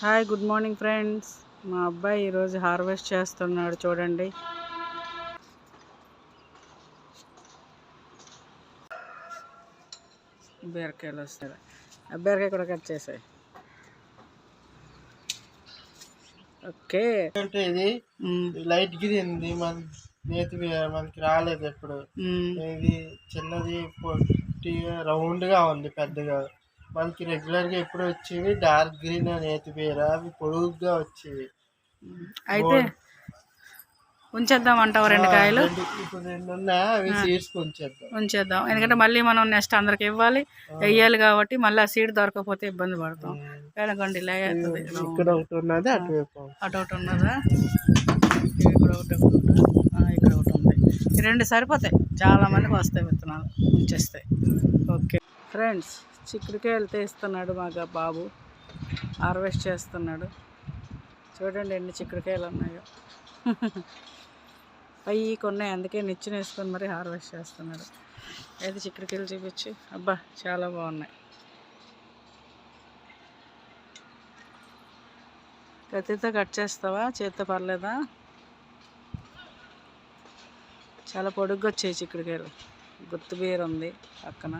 Hi good morning friends. మా అబ్బాయి ఈరోజు హార్వెస్ట్ చేస్తున్నాడు చూడండి. బీరకాయలు వస్తాయి. ఆ బీరకాయ కూడా కట్ చేసాయి. ఓకే అంటే ఇది లైట్ గ్రీన్ మన నేతి మనకి రాలేదు ఎప్పుడు. ఇది చిన్నది రౌండ్ గా ఉంది, పెద్దగా మనకి రెగ్యులర్ గా ఎప్పుడు వచ్చేవి డార్క్ గ్రీన్ నేతి బీర, అవి పొడుగ్గా వచ్చేవి. అయితే ఉంచేద్దాం అంటావు రెండు కాయలు? ఇప్పుడు రెండు ఉన్నాయి, అవి సీడ్స్ ఉంచేద్దాం. ఎందుకంటే మళ్ళీ మనం నెక్స్ట్ అందరికి ఇవ్వాలి, వెయ్యాలి కాబట్టి మళ్ళీ ఆ సీడ్ దొరకకపోతే ఇబ్బంది పడతాం. కనుకోండి ఇక్కడ ఒకటి ఉన్నది, అటు ఒకటి ఉన్నదా, ఇక్కడ ఒకటి ఇక్కడ ఒకటి ఉంది. ఈ రెండు సరిపోతాయి, చాలా మందికి వస్తాయి విత్తనాలు ఉంచేస్తాయి. ఓకే ఫ్రెండ్స్, చిక్కుడుకాయలు తీస్తున్నాడు మా బాబు, హార్వెస్ట్ చేస్తున్నాడు. చూడండి ఎన్ని చిక్కుడుకాయలు ఉన్నాయో. అవి కొన్నాయి, అందుకే నిచ్చెన వేసుకొని మరి హార్వెస్ట్ చేస్తున్నాడు. అయితే చిక్కుడుకాయలు చూపించి, అబ్బా చాలా బాగున్నాయి. కత్తితో కట్ చేస్తావా, చేత్తో పర్లేదా? చాలా పొడుగ్గా వచ్చాయి చిక్కుడుకాయలు. గుత్తు బీర ఉంది పక్కన.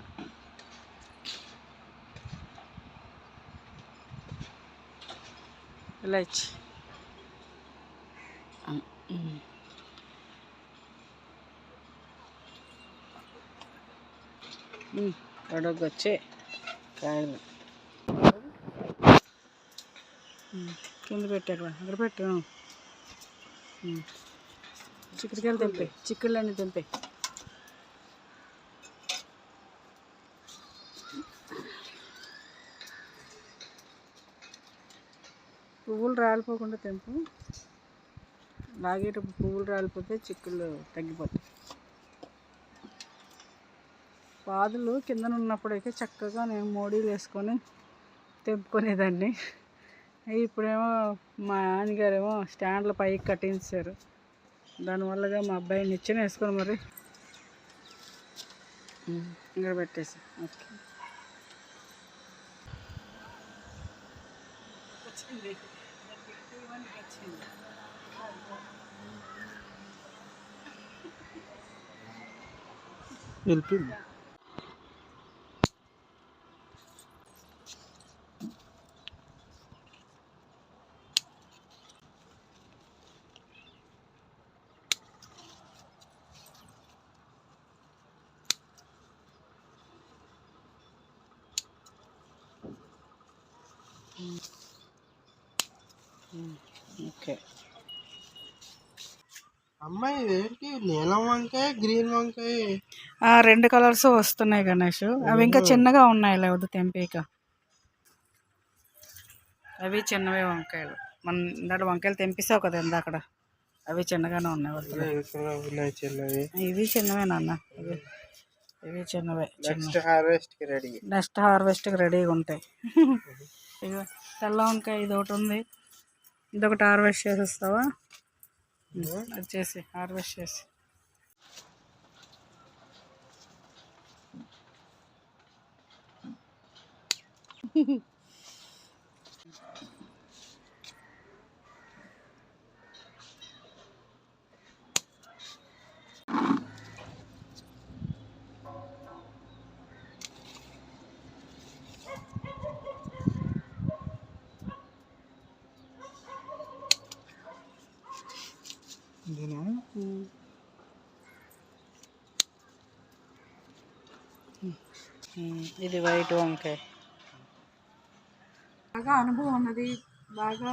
ఇలా ఇచ్చి పొడుగ్గా వచ్చే కాయలు. కింద పెట్టాక అక్కడ పెట్టు. చిక్కుడుకాయలు తెంపాయి, చిక్కుళ్ళన్నీ తెంపాయి. పువ్వులు రాలిపోకుండా తెంపు. లాగేటప్పుడు పువ్వులు రాలిపోతే చిక్కుళ్ళు తగ్గిపోతాయి. పాదులు కిందన ఉన్నప్పుడైతే చక్కగా నేను మోడీలు వేసుకొని తెంపుకునేదాన్ని. ఇప్పుడేమో మా నాన్నగారేమో స్టాండ్ల పైకి కట్టించారు. దానివల్లగా మా అబ్బాయి నిచ్చెన వేసుకొని మరి ఇక్కడ పెట్టేసి. ఓకే వెళ్ళిపోయింది. ఓకే అమ్మాయి ఏంటి, నీలం వంకాయ గ్రీన్ వంకాయ, రెండు కలర్స్ వస్తున్నాయి గణేష్. అవి ఇంకా చిన్నగా ఉన్నాయి, లేవద్దు తెంపేక. అవి చిన్నవే వంకాయలు. మన ఇందాక వంకాయలు తెంపిస్తావు కదా ఇందాక, అవి చిన్నగానే ఉన్నాయి. ఇవి చిన్నవే నాన్న, ఇవి చిన్నవే. నెక్స్ట్ హార్వెస్ట్కి రెడీగా ఉంటాయి. ఇక తెల్ల వంకాయ ఇది ఒకటి ఉంది, ఇదొకటి హార్వెస్ట్ చేసేస్తావా? అది చేసి హార్వెస్ట్ చేసి. ఇది వైట్ వంకాయ. బాగా అనుభవం ఉన్నది, బాగా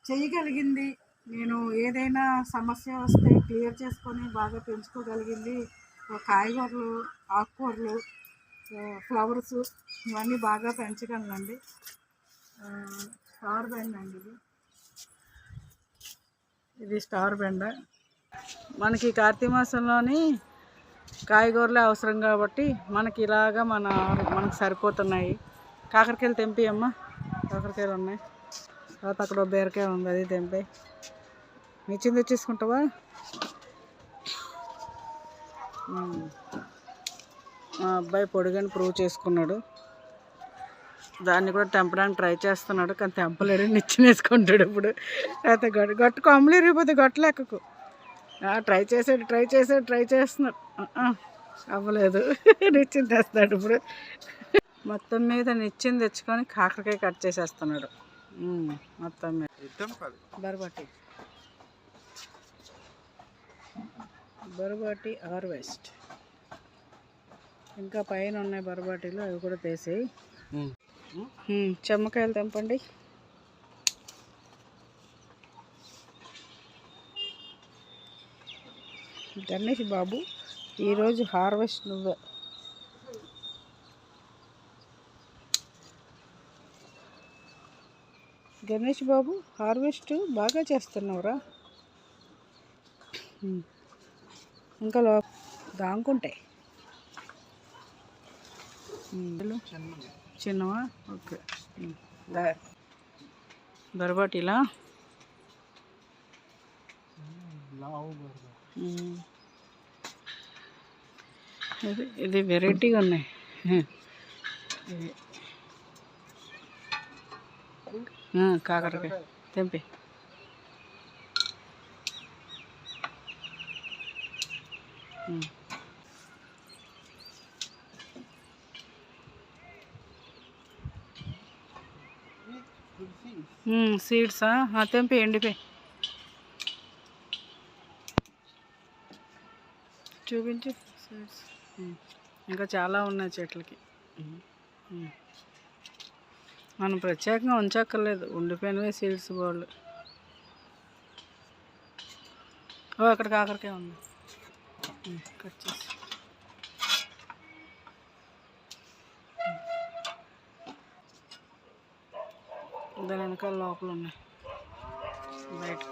చేయగలిగింది. నేను ఏదైనా సమస్య వస్తే క్లియర్ చేసుకొని బాగా పెంచుకోగలిగింది. కాయగూరలు, ఆకుకూరలు, ఫ్లవర్స్ ఇవన్నీ బాగా పెంచగలనండి. స్టార్ బెండ అండి ఇది స్టార్ బెండ. మనకి కార్తీక మాసంలోని కాయగూరలే అవసరం కాబట్టి మనకి ఇలాగా మనకు సరిపోతున్నాయి. కాకరకాయలు తెంపి అమ్మ, కాకరకాయలు ఉన్నాయి. తర్వాత అక్కడ బీరకాయ ఉంది, అది తెంపి. నిచ్చెన తెచ్చేసుకుంటావా? మా అబ్బాయి పొడిగని ప్రూవ్ చేసుకున్నాడు. దాన్ని కూడా తెంపడానికి ట్రై చేస్తున్నాడు, కానీ తెంపలేడు, నిచ్చినేసుకుంటాడు ఇప్పుడు. లేకపోతే గట్టు కొమ్మలు ఇరిగిపోతే గట్టు లెక్కకు. ట్రై చేస్తున్నాడు, అవ్వలేదు. నిచ్చిన తెస్తాడు ఇప్పుడు. మొత్తం మీద నిచ్చిన తెచ్చుకొని కాకరకాయ కట్ చేసేస్తున్నాడు మొత్తం మీద. బరబాటి హార్వెస్ట్. ఇంకా పైన ఉన్నాయి బరబాటీలు, అవి కూడా తీసేయి. చెమ్మకాయలు తెంపండి. గణేష్ బాబు ఈరోజు హార్వెస్ట్ నువ్వే. గణేష్ బాబు హార్వెస్ట్ బాగా చేస్తున్నావురా. ఇంకా దాంకుంటాయి చిన్నవా. ఓకే, బరబాటిలా ఇది వెరైటీగా ఉన్నాయి. కాకరకాయ తెంపి. సీడ్సా తెంపి, ఎండిపోయి చూపించు సీడ్స్. ఇంకా చాలా ఉన్నాయి చెట్లకి. మనం ప్రత్యేకంగా ఉంచక్కర్లేదు, ఉండిపోయినవే సీడ్స్ బోర్డు. అక్కడ కాకరకాయ ఉంది, కట్ చేసి. దాని వెనకాల లోపల ఉన్నాయి బయట.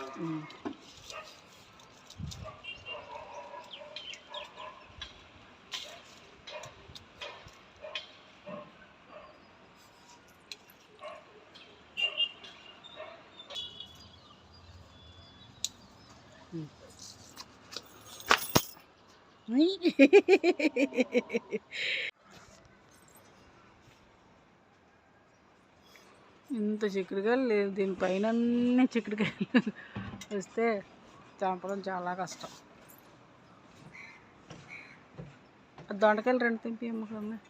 ఇంత చిక్కుడుకాయలు లేదు, దీనిపైన అన్ని చిక్కుడుకాయలు వస్తే చంపడం చాలా కష్టం. దొండకాయలు 2 తెంపి అక్కడ ఉన్నాయి,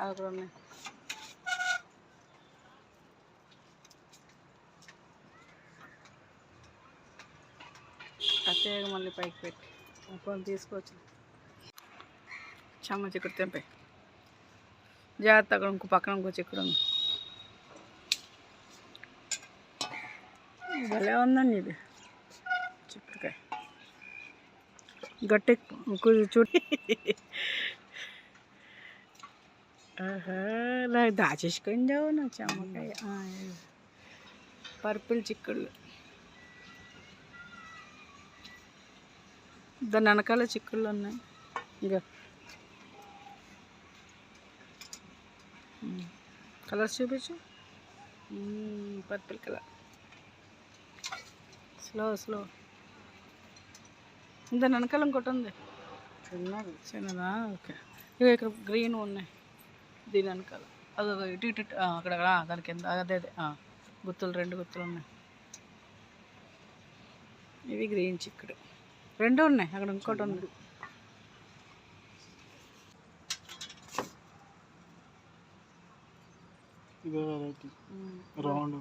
అక్కడ ఉన్నాయి. కత్తేగా మళ్ళీ పైకి పెట్టి కొన్ని తీసుకోవచ్చు. చెమ్మ చిక్కుడు తెంపాయి, జాగ్రత్తగా. ఇంకో పక్కన ఇంకో చిక్కుడు ఉంది. భలే ఉందండి ఇది చిక్కుడుకాయ. గట్టి చూడు. నాకు దాచేసుకొని జావు నా చెమ్మకాయ. పర్పుల్ చిక్కుళ్ళు, దాని వెనకాల చిక్కుళ్ళు ఉన్నాయి. ఇంకా కలర్స్ చూపించు. Purple colour, slow. దాని వెనకాల ఇంకోటి ఉంది, చిన్నదా. ఓకే, ఇవి ఇక్కడ గ్రీన్ ఉన్నాయి దీని వెనకాల. అది ఇటు అక్కడ దాని కింద అదే గుత్తులు, 2 గుత్తులు ఉన్నాయి. ఇవి గ్రీన్ చిక్కుడు 2 ఉన్నాయి. అక్కడ ఇంకోటి ఉంది. ఇదే వెరైటీ రౌండ్.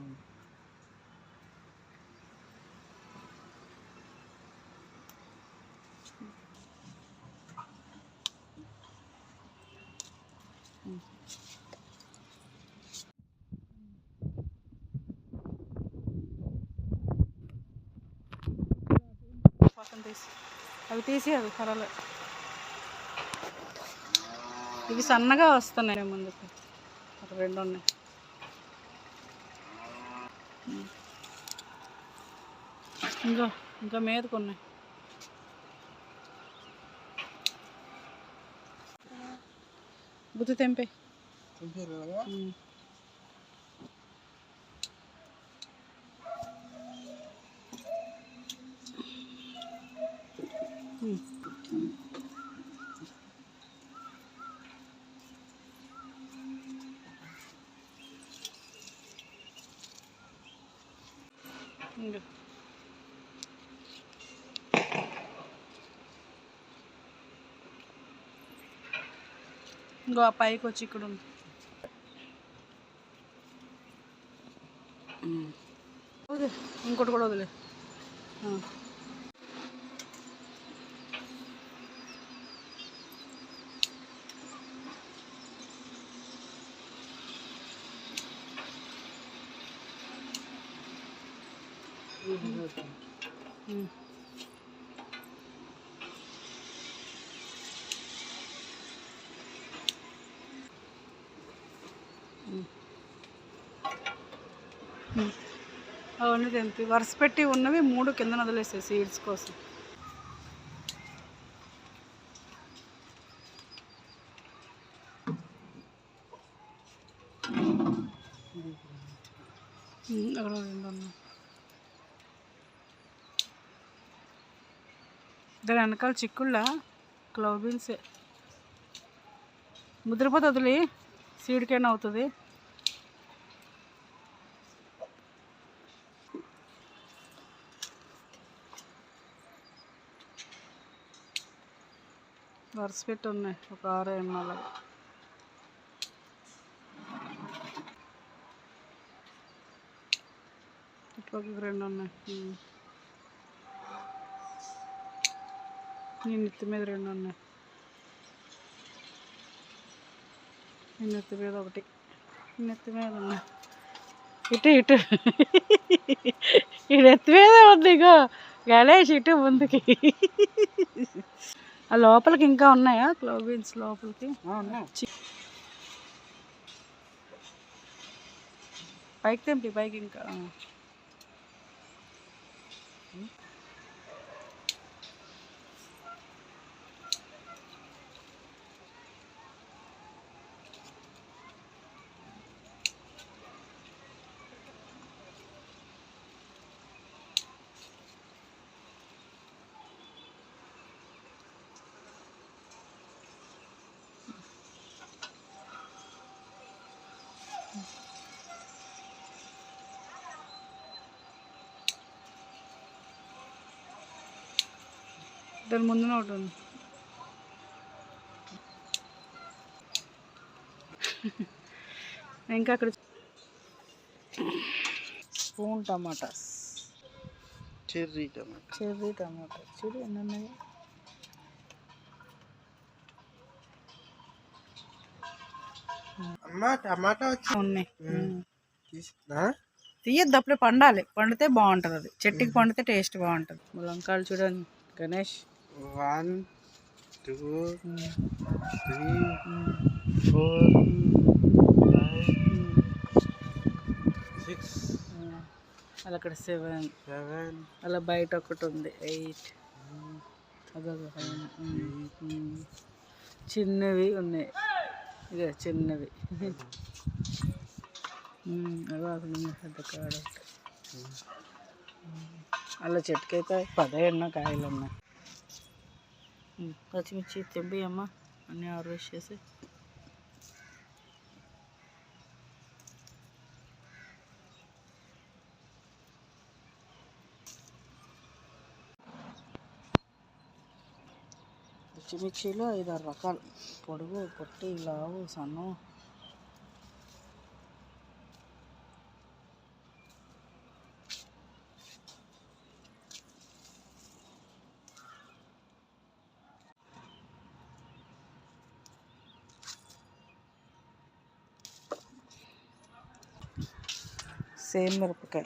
పక్కన తీసి అవి పర్వాలేదు. ఇవి సన్నగా వస్తున్నాయి ముందుకు. అక్కడ 2 ఉన్నాయి. ఇంకా మీదకు ఉన్నాయి. గుత్తి తెంపే. ఇంకో ఆ పైకి వచ్చి ఇక్కడ ఉంది. ఇంకోటి కూడా వదిలే. అవన్నీ తెంపి వరుస పెట్టి ఉన్నవి 3 కింద వదిలేసాయి సీడ్స్ కోసం. అక్కడ 2 ఉన్నాయి. దాని వెనకాల చిక్కుళ్ళ క్లవ్ బీన్సే. ముద్రపోతే వదిలి సీడ్కైనా అవుతుంది. వరుస పెట్టి ఉన్నాయి ఒక 6 ఎన్నాలు. ఇటుపక్కకి 2 ఉన్నాయి. నేను నెత్తి మీద 2 ఉన్నాయి. నేను నెత్తి మీద 1, నెత్తి మీద ఉన్నాయి. ఇటు ఇటు ఈ నెత్తి మీద ఉంది. ఇగో గణేష్ ఇటు ముందుకి. ఆ లోపలికి ఇంకా ఉన్నాయా క్లవ్ బీన్స్ లోపలికి? పైకి తెంపి పైకి ఇంకా. దాని ముందున ఒకటి ఉంది. ఇంకా అక్కడ స్పూన్ టమాటాస్, చెర్రీ టమాటా. చూడు ఎన్ని ఉన్నాయి. అమ్మా టమాటా ఉన్నాయి. తీసుకున్నా తీయద్దు, అప్పుడే పండాలి. పండితే బాగుంటుంది. అది చెట్టుకి పండితే టేస్ట్ బాగుంటుంది. ములంకాయలు చూడండి గణేష్. 1 2 3 4 5 6 అలా అక్కడ 7 అలా బయట ఒకటి ఉంది 8. చిన్నవి ఉన్నాయి. ఇక చిన్నవి అవి అక్కడ పెద్ద కాడ. అలా చెట్టుకైతే 10 కాయలు ఉన్నాయి. పచ్చిమిర్చి తెంపి అమ్మ అన్నీ హార్వెస్ట్ చేసి. పచ్చిమిర్చిలో 5-6 రకాలు. పొడుగు, పొట్టి, లావు, సన్నం. సేమ్ మిరపకాయ.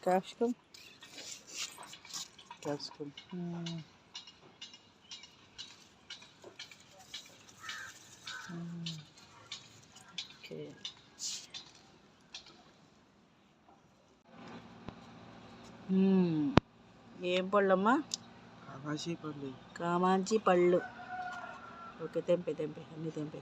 క్యాప్సికమ్. ఓకే. ఏం పళ్ళమ్మా? కామాక్షి పళ్ళు. కామాంచి పళ్ళు. ఓకే, తెంపే అన్నీ తెంపే.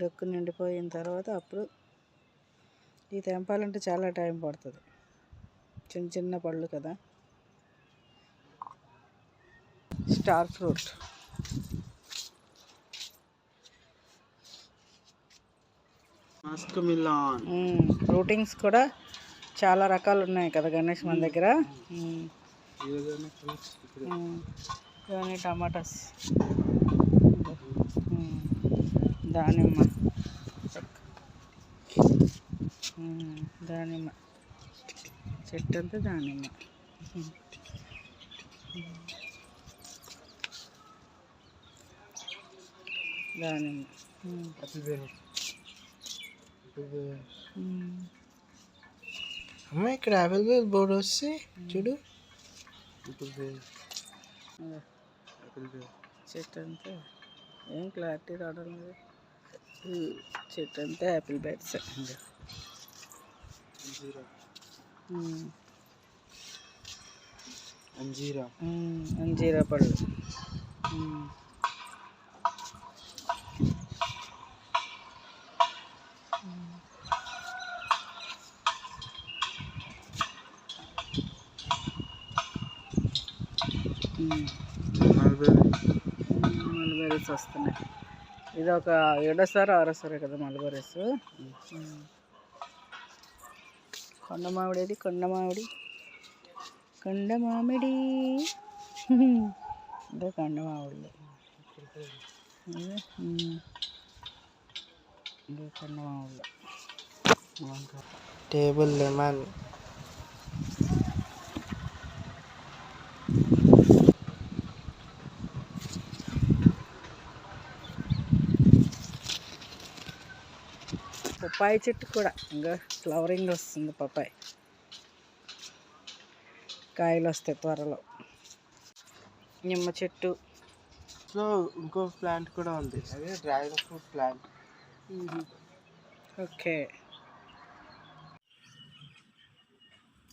డొక్కు నిండిపోయిన తర్వాత అప్పుడు ఈ తెంపాలంటే చాలా టైం పడుతుంది, చిన్న చిన్న పళ్ళు కదా. Star fruit, musk melon. ఫ్రూటింగ్స్ కూడా చాలా రకాలు ఉన్నాయి కదా గణేష్ మన దగ్గర. ఇవన్నీ టమాటాస్, దానిమ్మ, దానిమ్మ చెట్టు అంతా దానిమ్మ. దానిమ్మ, అమ్మ ఇక్కడ అవైలబుల్ బోర్డు వస్తే చూడు. చెట్టు అంతా ఏం క్లారిటీ రావడం లేదు. చెట్టు అంతా యాపిల్ బ్యాట్స్. అంజీరా పళ్ళు. మల్బెరీస్ వస్తున్నాయి. ఇది ఒక 7సారి 6సారి కదా మల్బెరీస్. కొండ మామిడి, కొండ మామిడి ఇదే కొండ మామిడి. ఇదే కొండ మామిడి. టేబుల్ లెమన్, పప్పాయి చెట్టు కూడా ఇంకా ఫ్లవరింగ్ వస్తుంది. పప్పాయి కాయలు వస్తాయి త్వరలో. నిమ్మ చెట్టు, ఇంకో ప్లాంట్ కూడా ఉంది, అదే డ్రాగన్ ఫ్రూట్ ప్లాంట్. ఓకే,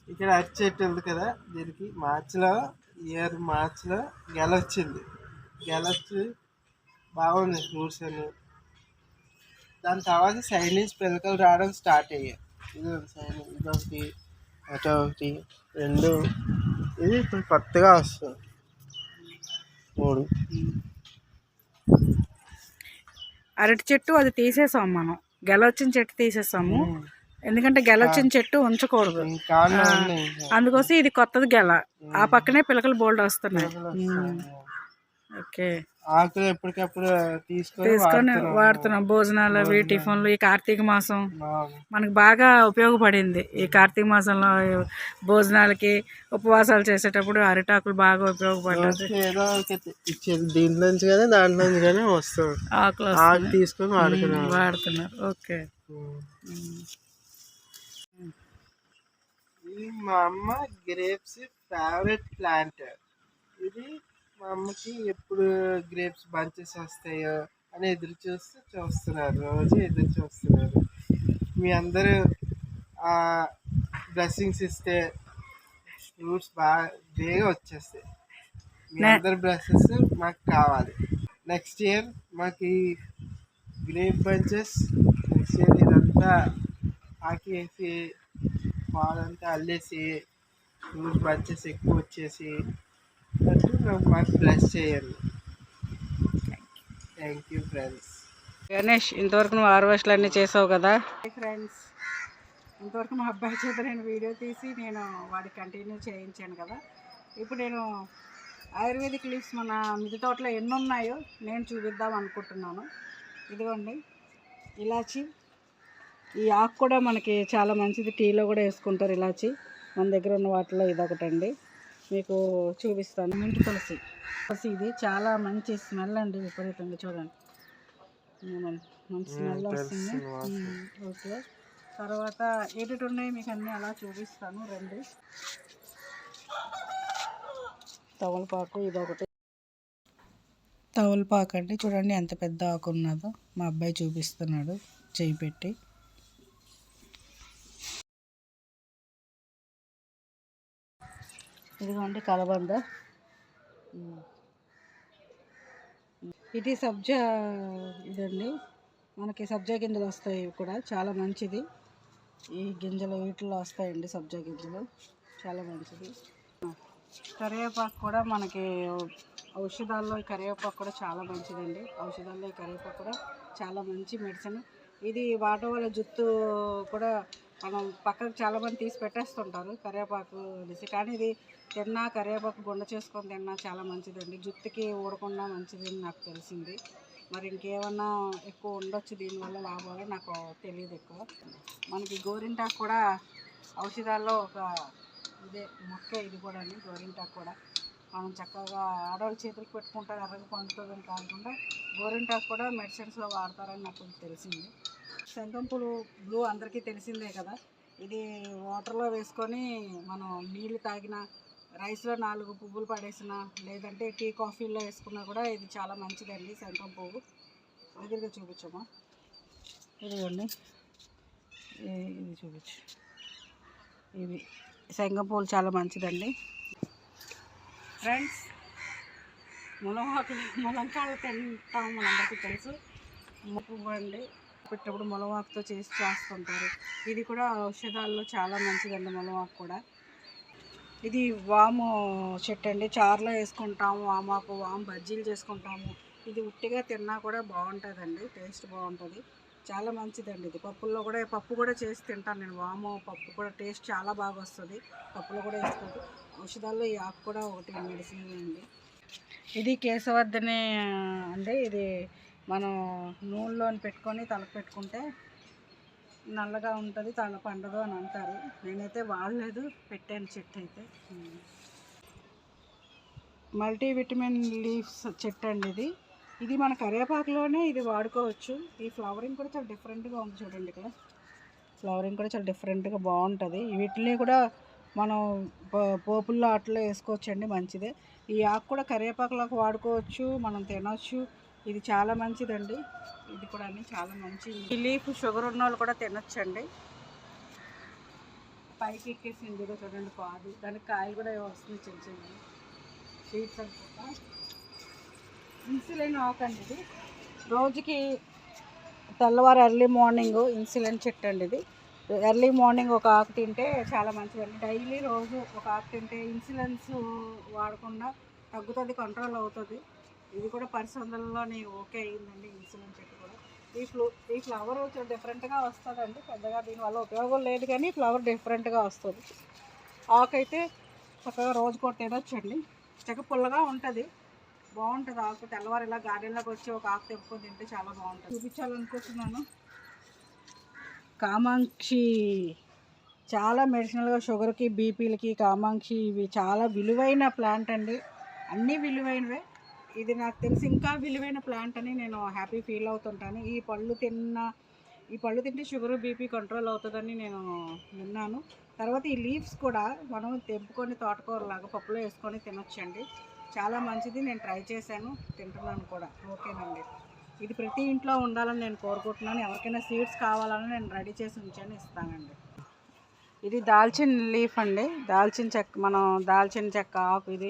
ఇక్కడ అరటి చెట్టు ఉంది కదా, దీనికి మార్చిలో గెల వచ్చింది. గెల వచ్చి బాగుంది ఫ్రూట్స్ అని. దాని తర్వాత సైడ్ నుంచి పిలకలు రావడం స్టార్ట్ అయ్యాయి. ఇదొకటి, అటో ఒకటి, 2. ఇది ఇప్పుడు కొత్తగా వస్తుంది 3. అరటి చెట్టు అది తీసేసాం మనం, గెల వచ్చిన చెట్టు తీసేసాము. ఎందుకంటే గెల వచ్చిన చెట్టు ఉంచకూడదు, అందుకోసం ఇది కొత్తది గెల. ఆ పక్కనే పిలకలు బోల్డ్ వస్తున్నాయి. ఓకే, ఆకులు ఎప్పటికప్పుడు తీసుకొని వాడుతున్నాం. భోజనాలు అవి, టిఫిన్లు. ఈ కార్తీక మాసం మనకు బాగా ఉపయోగపడింది. ఈ కార్తీక మాసంలో భోజనాలకి, ఉపవాసాలు చేసేటప్పుడు అరిటాకులు బాగా ఉపయోగపడ్డాయి. ఏదో ఇచ్చేది దీంట్లో నుంచి కానీ దాంట్లో నుంచి కానీ వస్తుంది. ఆకు తీసుకొని వాడుతున్నారు. ఓకే, ఇది మా అమ్మ గ్రేప్స్ ఫేవరెట్ ప్లాంట్. ఇది మా అమ్మకి ఎప్పుడు గ్రేప్స్ బంచెస్ వస్తాయో అని చూస్తున్నారు, రోజు ఎదురు చూస్తున్నారు. మీ అందరూ బ్లెస్సింగ్స్ ఇస్తే ఫ్రూట్స్ బాగా బేగా వచ్చేస్తాయి. మీ అందరు బ్లెస్సింగ్స్ మాకు కావాలి. నెక్స్ట్ ఇయర్ మాకు ఈ గ్రేప్ బంచెస్, నెక్స్ట్ ఇయర్ ఇదంతా ఆకేసి పాలంతా అల్లేసి ఫ్రూట్స్ బంచెస్ ఎక్కువ వచ్చేసి మాకు బ్లెస్ చేయండి. Thank you friends. గణేష్, ఇంతవరకు నువ్వు హార్వెస్ట్లు అన్నీ చేసావు కదా. ఫ్రెండ్స్, ఇంతవరకు మా అబ్బాయి చేత నేను వీడియో తీసి నేను వాడికి కంటిన్యూ చేయించాను కదా. ఇప్పుడు నేను ఆయుర్వేదిక్ లీవ్స్ మన మిద్దె తోటలో ఎన్ని ఉన్నాయో నేను చూపిద్దాం అనుకుంటున్నాను. ఇదిగోండి ఇలాచి. ఈ ఆకు కూడా మనకి చాలా మంచిది, టీలో కూడా వేసుకుంటారు ఇలాచి. మన దగ్గర ఉన్న వాటిలో ఇదొకటండి, మీకు చూపిస్తాను. మింట్ తులసి. ఇది చాలా మంచి స్మెల్ అండి, విపరీతంగా. చూడండి, మంచి స్మెల్ వస్తుంది. ఓకే, తర్వాత ఏమిటి ఉన్నాయి మీకు అన్నీ అలా చూపిస్తాను. రండి. తమలపాకు ఇదొకటి, తమలపాకు అండి, చూడండి ఎంత పెద్ద ఆకు ఉన్నదో. మా అబ్బాయి చూపిస్తున్నాడు చేయి పెట్టి. ఇదిగోండి కలబంద. ఇది సబ్జా ఇదండి, మనకి సబ్జా గింజలు వస్తాయి. ఇవి కూడా చాలా మంచిది. ఈ గింజలు వీటిలో వస్తాయండి సబ్జా గింజలు, చాలా మంచిది. కరివేపాకు కూడా మనకి ఔషధాల్లో ఈ కరివేపాకు కూడా చాలా మంచిదండి. ఔషధాల్లో ఈ కరివేపాకు కూడా చాలా మంచి మెడిసిన్. ఇది వాడటం వల్ల జుట్టు కూడా మనం పక్కకు చాలామంది తీసి పెట్టేస్తుంటారు కరివేపాకు అనేసి, కానీ ఇది తిన్నా కరివేపాకు గుండ చేసుకొని తిన్నా చాలా మంచిదండి. జుట్టుకి ఊడకుండా మంచిది అని నాకు తెలిసింది. మరి ఇంకేమన్నా ఎక్కువ ఉండొచ్చు దీనివల్ల లాభాలు, నాకు తెలియదు ఎక్కువ. మనకి గోరింటాకు కూడా ఔషధాల్లో ఒక ఇదే మొక్క. ఇది కూడా అండి గోరింటాకు కూడా మనం చక్కగా ఆడవాళ్ళ చేతులకు పెట్టుకుంటారు, ఎర్రగా పండుతుందని కాకుండా గోరింటాకు కూడా మెడిసిన్స్లో వాడతారని నాకు తెలిసింది. శంఖం పూలు బ్లూ అందరికీ తెలిసిందే కదా. ఇది వాటర్లో వేసుకొని మనం నీళ్ళు తాగిన, రైస్లో 4 పువ్వులు పడేసిన, లేదంటే టీ కాఫీలో వేసుకున్నా కూడా ఇది చాలా మంచిదండి. శంఖం పువ్వు దగ్గరగా చూపించమ్మా. ఇదిగోండి, ఇది చూపించు. ఇవి శంఖం పువ్వులు చాలా మంచిదండి. ఫ్రెండ్స్, ములంకాయలు తింటాం మనందరికీ తెలుసు. పువ్వు అండి, పెట్టినప్పుడు ములవాకుతో చేస్తుంటారు. ఇది కూడా ఔషధాల్లో చాలా మంచిదండి ములవాకు కూడా. ఇది వాము చెట్టు అండి, చారులో వేసుకుంటాము. వాము బజ్జీలు చేసుకుంటాము. ఇది ఉట్టిగా తిన్నా కూడా బాగుంటుందండి, టేస్ట్ బాగుంటుంది, చాలా మంచిదండి. ఇది పప్పు కూడా చేసి తింటాను నేను. వాము పప్పు కూడా టేస్ట్ చాలా బాగా వస్తుంది, పప్పులో కూడా వేసుకుంటాం. ఔషధాల్లో ఈ ఆకు కూడా ఒకటి మెడిసిన్ అండి. ఇది కేశవర్ధనే అండి. ఇది మనం నూనెలో పెట్టుకొని తలకు పెట్టుకుంటే నల్లగా ఉంటుంది, తల పండదు అని అంటారు. నేనైతే వాడలేదు, పెట్టాను చెట్టు అయితే. మల్టీవిటమిన్ లీవ్స్ చెట్టు అండి ఇది మన కరివేపాకులోనే ఇది వాడుకోవచ్చు. ఈ ఫ్లవరింగ్ కూడా చాలా డిఫరెంట్గా ఉంది చూడండి. ఇక్కడ ఫ్లవరింగ్ కూడా చాలా డిఫరెంట్గా బాగుంటుంది. వీటిని కూడా మనం పోపుల్లో అట్లా వేసుకోవచ్చండి, మంచిదే. ఈ ఆకు కూడా కరివేపాకులకు వాడుకోవచ్చు, మనం తినవచ్చు. ఇది చాలా మంచిదండి. ఇది కూడా అన్ని చాలా మంచి. ఈ లీఫ్ షుగర్ ఉన్న వాళ్ళు కూడా తినొచ్చండి. పైకి ఎక్కేసింది కూడా చూడండి కాదు, దానికి కాయలు కూడా వస్తుంది చిన్న చిన్న సీడ్స్ అనుకుంటా. ఇన్సులిన్ ఆకు అండి ఇది. రోజుకి తెల్లవారు ఎర్లీ మార్నింగ్ ఇన్సులిన్ చెట్టు అండి ఇది. ఎర్లీ మార్నింగ్ ఒక ఆకు తింటే చాలా మంచిదండి. డైలీ రోజు ఒక ఆకు తింటే ఇన్సులిన్స్ వాడకుండా తగ్గుతుంది, కంట్రోల్ అవుతుంది. ఇది కూడా పరిశోధనలోని ఓకే అయ్యిందండి ఇన్సులిన్ చెట్టు కూడా. ఈ ఫ్లవర్ చాలా డిఫరెంట్గా వస్తుందండి. పెద్దగా దీనివల్ల ఉపయోగం లేదు, కానీ ఫ్లవర్ డిఫరెంట్గా వస్తుంది. ఆకు అయితే చక్కగా రోజు కూడా తినొచ్చండి, చక్కగా పుల్లగా ఉంటుంది, బాగుంటుంది ఆకు. తెల్లవారు ఇలా గార్డెన్లోకి వచ్చి ఒక ఆకు తెంపుకొని తింటే చాలా బాగుంటుంది. చూపించాలనుకుంటున్నాను. కామాక్షి చాలా మెడిసినల్గా షుగర్కి, బీపీలకి కామాక్షి ఇవి చాలా విలువైన ప్లాంట్ అండి. అన్నీ విలువైనవే. ఇది నాకు తెలిసి ఇంకా విలువైన ప్లాంట్ అని నేను హ్యాపీ ఫీల్ అవుతుంటాను. ఈ పళ్ళు తింటే షుగర్, బీపీ కంట్రోల్ అవుతుందని నేను విన్నాను. తర్వాత ఈ లీవ్స్ కూడా మనం తెంపుకొని తోటకూరలాగా పప్పులో వేసుకొని తినొచ్చండి, చాలా మంచిది. నేను ట్రై చేశాను, తింటున్నాను కూడా. ఓకేనండి, ఇది ప్రతి ఇంట్లో ఉండాలని నేను కోరుకుంటున్నాను. ఎవరికైనా సీడ్స్ కావాలని నేను రెడీ చేసి ఉంచాను, ఇస్తానండి. ఇది దాల్చిన లీఫ్ అండి, దాల్చిన చెక్క ఆకు. ఇది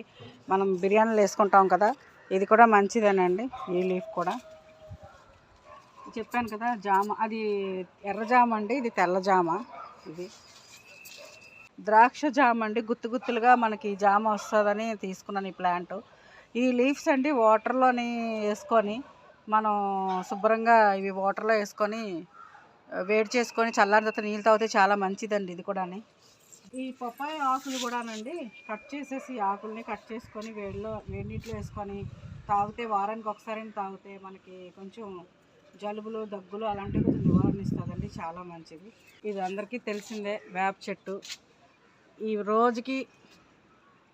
మనం బిర్యానీలో వేసుకుంటాం కదా, ఇది కూడా మంచిదేనండి. ఈ లీఫ్ కూడా చెప్పాను కదా. జామ, అది ఎర్ర జామ అండి, ఇది తెల్ల జామ. ఇది ద్రాక్ష జామ అండి, గుత్తులుగా మనకి జామ వస్తుందని తీసుకున్నాను ఈ ప్లాంట్. ఈ లీవ్స్ అండి వాటర్లోని వేసుకొని మనం శుభ్రంగా ఇవి వాటర్లో వేసుకొని వేడి చేసుకొని చల్లారిన తర్వాత నీళ్ళు తాగితే చాలా మంచిదండి. ఇది కూడా ఈ పప్పాయ ఆకులు కూడానండి కట్ చేసేసి, ఆకుల్ని కట్ చేసుకొని వేడి నీటిలో వేసుకొని తాగితే, వారానికి ఒకసారి తాగితే మనకి కొంచెం జలుబులు, దగ్గులు అలాంటివి కొంచెం నివారణ ఇస్తుందండి, చాలా మంచిది. ఇది అందరికీ తెలిసిందే వేప చెట్టు. ఈ రోజుకి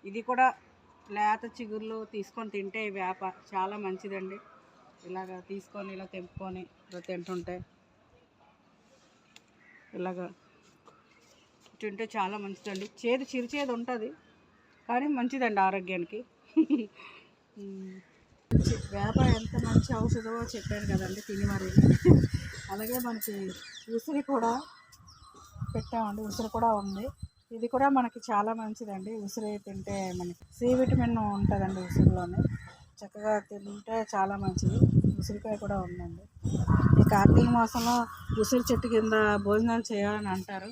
ఇది కూడా లేత చిగుర్లు తీసుకొని తింటే ఈ వేప చాలా మంచిదండి. ఇలాగ తీసుకొని ఇలా తెంపుకొని ఇలా తింటుంటే, ఇలాగ తింటే చాలా మంచిదండి. చిరుచేదు ఉంటుంది, కానీ మంచిదండి ఆరోగ్యానికి. వేప ఎంత మంచి ఔషధమో చెప్పాను కదండి, తిని మరి. అలాగే మనకి ఉసిరి కూడా పెట్టామండి, ఉసిరి కూడా ఉంది. ఇది కూడా మనకి చాలా మంచిదండి. ఉసిరి తింటే మనకి సి విటమిన్ ఉంటుందండి ఉసిరిలోనే, చక్కగా తింటే చాలా మంచిది. ఉసిరికాయ కూడా ఉందండి. ఈ కార్తీక మాసంలో ఉసిరి చెట్టు కింద భోజనాలు చేయాలని అంటారు.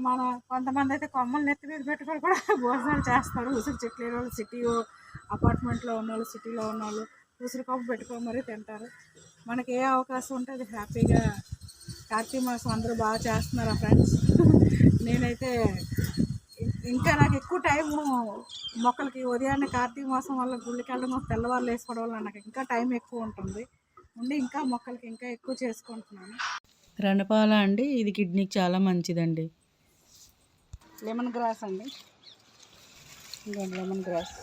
మన కొంతమంది అయితే కొమ్మలు నెత్తి మీద పెట్టుకొని కూడా భోజనాలు చేస్తారు. ఉసిరి చెట్లు లేని వాళ్ళు, సిటీ అపార్ట్మెంట్లో ఉన్న వాళ్ళు, సిటీలో ఉన్న వాళ్ళు ఉసిరి కొమ్మ పెట్టుకొని మరీ తింటారు. మనకి ఏ అవకాశం ఉంటే అది హ్యాపీగా కార్తీక మాసం అందరూ బాగా చేస్తున్నారా ఫ్రెండ్స్? నేనైతే ఇంకా నాకు ఎక్కువ టైము మొక్కలకి ఉదయాన్నే కార్తీక మాసం వల్ల గుళ్ళకి వెళ్ళడం, తెల్లవారులు వేసుకోవడం వల్ల నాకు ఇంకా టైం ఎక్కువ ఉంటుంది ఉండి ఇంకా మొక్కలకి ఇంకా ఎక్కువ చేసుకుంటున్నాను. రణపాల అండి, ఇది కిడ్నీకి చాలా మంచిదండి. లెమన్ గ్రాస్ అండి, ఇంకోటి లెమన్ గ్రాస్,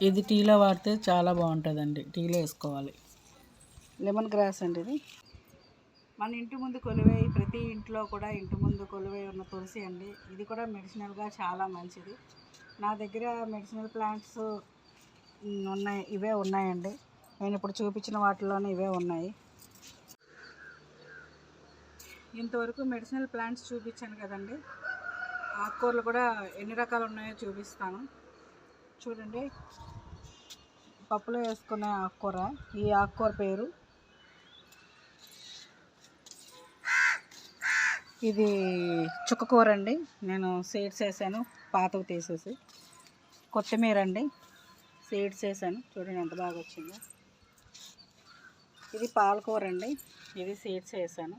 ఇది టీలో వాడితే చాలా బాగుంటుందండి, టీలో వేసుకోవాలి. లెమన్ గ్రాస్ అండి ఇది. మన ఇంటి ముందు కొలువై, ప్రతి ఇంట్లో కూడా ఇంటి ముందు కొలువై ఉన్న తులసి అండి. ఇది కూడా మెడిసినల్గా చాలా మంచిది. నా దగ్గర మెడిసినల్ ప్లాంట్స్ ఉన్నాయి, ఇవే ఉన్నాయండి. నేను ఇప్పుడు చూపించిన వాటిలోనే ఇవే ఉన్నాయి. ఇంతవరకు మెడిసినల్ ప్లాంట్స్ చూపించాను కదండి. ఆకుకూరలు కూడా ఎన్ని రకాలు ఉన్నాయో చూపిస్తాను చూడండి. పప్పులో వేసుకునే ఆకుకూర, ఈ ఆకుకూర పేరు ఇది చుక్కకూర అండి. నేను సీడ్స్ వేసాను, పాతవి తీసేసి. కొత్తిమీర అండి, సీడ్స్ వేసాను, చూడండి ఎంత బాగా వచ్చిందో. ఇది పాలకూర అండి, ఇది సీడ్స్ వేసాను.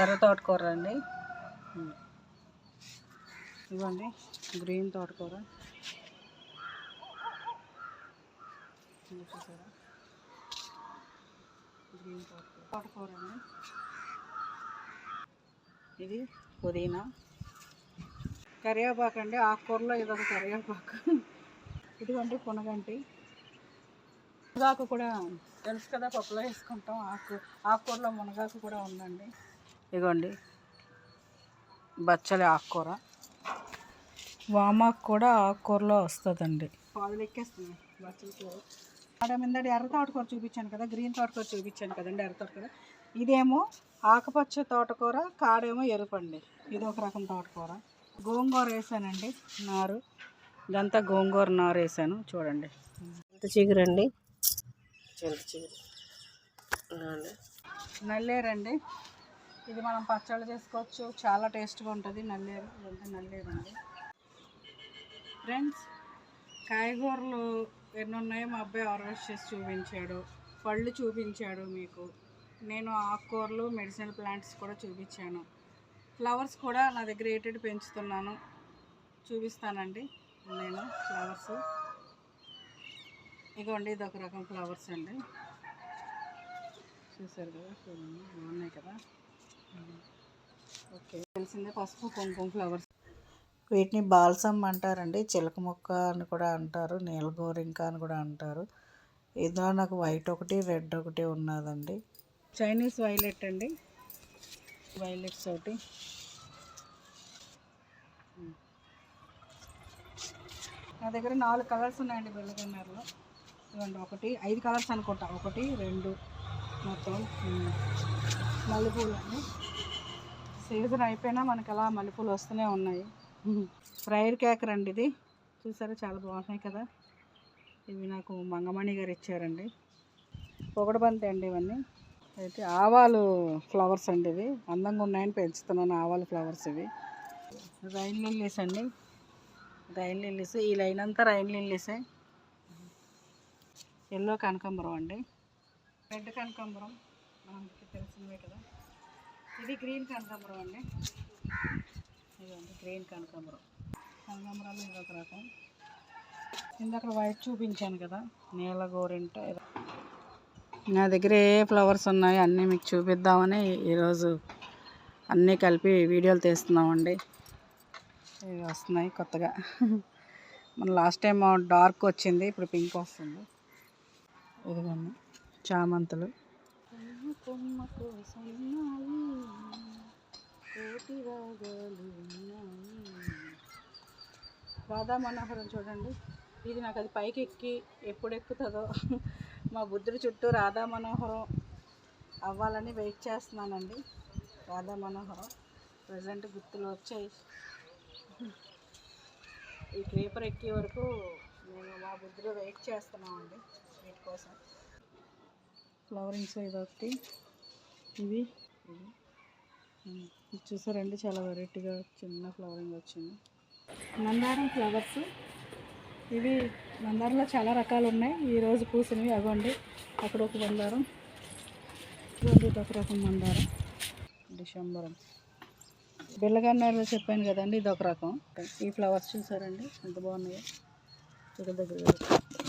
ఎర్ర తోటకూర అండి, ఇవ్వండి గ్రీన్ తోటకూర, చూసారా గ్రీన్ తోటకూర అండి. ఇది పుదీనా, కరివేపాకు అండి, ఆకుకూరలో ఇదొక కరివేపాకు. ఇదిగోండి పునగంటి, మునగాకు కూడా తెలుసు కదా, పప్పులో వేసుకుంటాం. ఆకుకూరలో మునగాకు కూడా ఉందండి. ఇదిగోండి బచ్చలి ఆకుకూర, వామాకు కూడా ఆకుకూరలో వస్తుందండి. పాదులు ఎక్కేస్తున్నాయి బచ్చలి కూర. మీదటి ఎర్ర తోటకూర చూపించాను కదా, గ్రీన్ తోటకూర చూపించాను కదండి, ఎర్ర తోటకూర. ఇదేమో ఆకుపచ్చ తోటకూర, కాడేమో ఎరుపండి. ఇది ఒక రకం తోటకూర. గోంగూర వేసానండి, నారు, ఇదంతా గోంగూర నారు వేసాను. చూడండి చింత చిగురండి, చింత చిగురు, నల్లేరండి. ఇది మనం పచ్చళ్ళు చేసుకోవచ్చు, చాలా టేస్ట్గా ఉంటుంది. నల్లేరు, ఇదంతా నల్లేరండి. ఫ్రెండ్స్, కాయగూరలు ఎన్ని ఉన్నాయో మా అబ్బాయి ఆర్గనైజ్ చేసి చూపించాడు, పళ్ళు చూపించాడు మీకు. నేను ఆకుకూరలు, మెడిసినల్ ప్లాంట్స్ కూడా చూపించాను. ఫ్లవర్స్ కూడా నా దగ్గర ఏటేటి పెంచుతున్నాను, చూపిస్తానండి నేను ఫ్లవర్స్. ఇదిగోండి ఇది ఒక రకం ఫ్లవర్స్ అండి, చూసారు కదా, చూడండి బాగున్నాయి కదా. ఓకే, తెలిసిందే, పసుపు కుంకుమ ఫ్లవర్స్. వీటిని బాల్సమ్ అంటారండి, చిలక మొక్క అని కూడా అంటారు, నీలగోరింక అని కూడా అంటారు. ఇందులో నాకు వైట్ ఒకటి, రెడ్ ఒకటి ఉన్నదండి. చైనీస్ వైలెట్ అండి, వైలెట్స్ ఒకటి. నా దగ్గర 4 కలర్స్ ఉన్నాయండి బెల్లగన్నర్లో. ఇవ్వండి, 5 కలర్స్ అనుకుంటా, 1 2 మొత్తం మల్లెపూలు అండి. సీజన్ అయిపోయినా మనకి అలా మల్లెపూలు వస్తూనే ఉన్నాయి. ఫ్రైర్ క్యాకర్ అండి, ఇది చూసారా చాలా బాగున్నాయి కదా. ఇవి నాకు మంగమణి గారు ఇచ్చారండి. పొగడబంతి అండి ఇవన్నీ. అయితే ఆవాలు ఫ్లవర్స్ అండి, ఇవి అందంగా ఉన్నాయని పెంచుతున్నాను, ఆవాలు ఫ్లవర్స్ ఇవి. రైన్ లిల్లీస్ అండి, రైన్ లిల్లీస్, ఈ లైన్ అంతా రైన్ లిల్లీసే. ఎల్లో కనకాంబరం అండి, రెడ్ కనకాంబరం మనకి తెలిసినవే కదా. ఇది గ్రీన్ కనకాంబరం అండి, ఇదండి గ్రీన్ కనకాంబరం. కనకాంబరాలు ఇది ఒక రకం. ఇందాక వైట్ చూపించాను కదా, నీల గోరింట. నా దగ్గర ఏ ఫ్లవర్స్ ఉన్నాయో అన్నీ మీకు చూపిద్దామని ఈరోజు అన్నీ కలిపి వీడియోలు తీస్తున్నామండి. ఇవి వస్తున్నాయి కొత్తగా. మన లాస్ట్ టైం డార్క్ వచ్చింది, ఇప్పుడు పింక్ వస్తుంది. ఇదిగోండి చామంతులు, రాధా మనోహరం చూడండి, ఇది నాకు అది పైకి ఎక్కి ఎప్పుడు ఎక్కుతుందో మా బుద్ధుడి చుట్టూ రాధా మనోహరం అవ్వాలని వెయిట్ చేస్తున్నానండి. రాధా మనోహరం ప్రజెంట్ గుర్తులు వచ్చాయి. ఈ పేపర్ ఎక్కే వరకు నేను మా బుద్ధిలో వెయిట్ చేస్తున్నామండి వీటి కోసం. ఫ్లవరింగ్స్ ఇదొకటి, ఇవి చూసారండి చాలా వెరైటీగా చిన్న ఫ్లవరింగ్ వచ్చింది. మందారం ఫ్లవర్స్ ఇవి మందారంలో చాలా రకాలు ఉన్నాయి. ఈరోజు పూసినవి అవ్వండి. అక్కడ ఒక మందారం, ఒక రకం మందారం, డిసెంబరం, బిల్లగన్నేరు చెప్పాను కదండి, ఇది ఒక రకం. ఈ ఫ్లవర్స్ చూసారండి ఎంత బాగున్నాయో, దగ్గర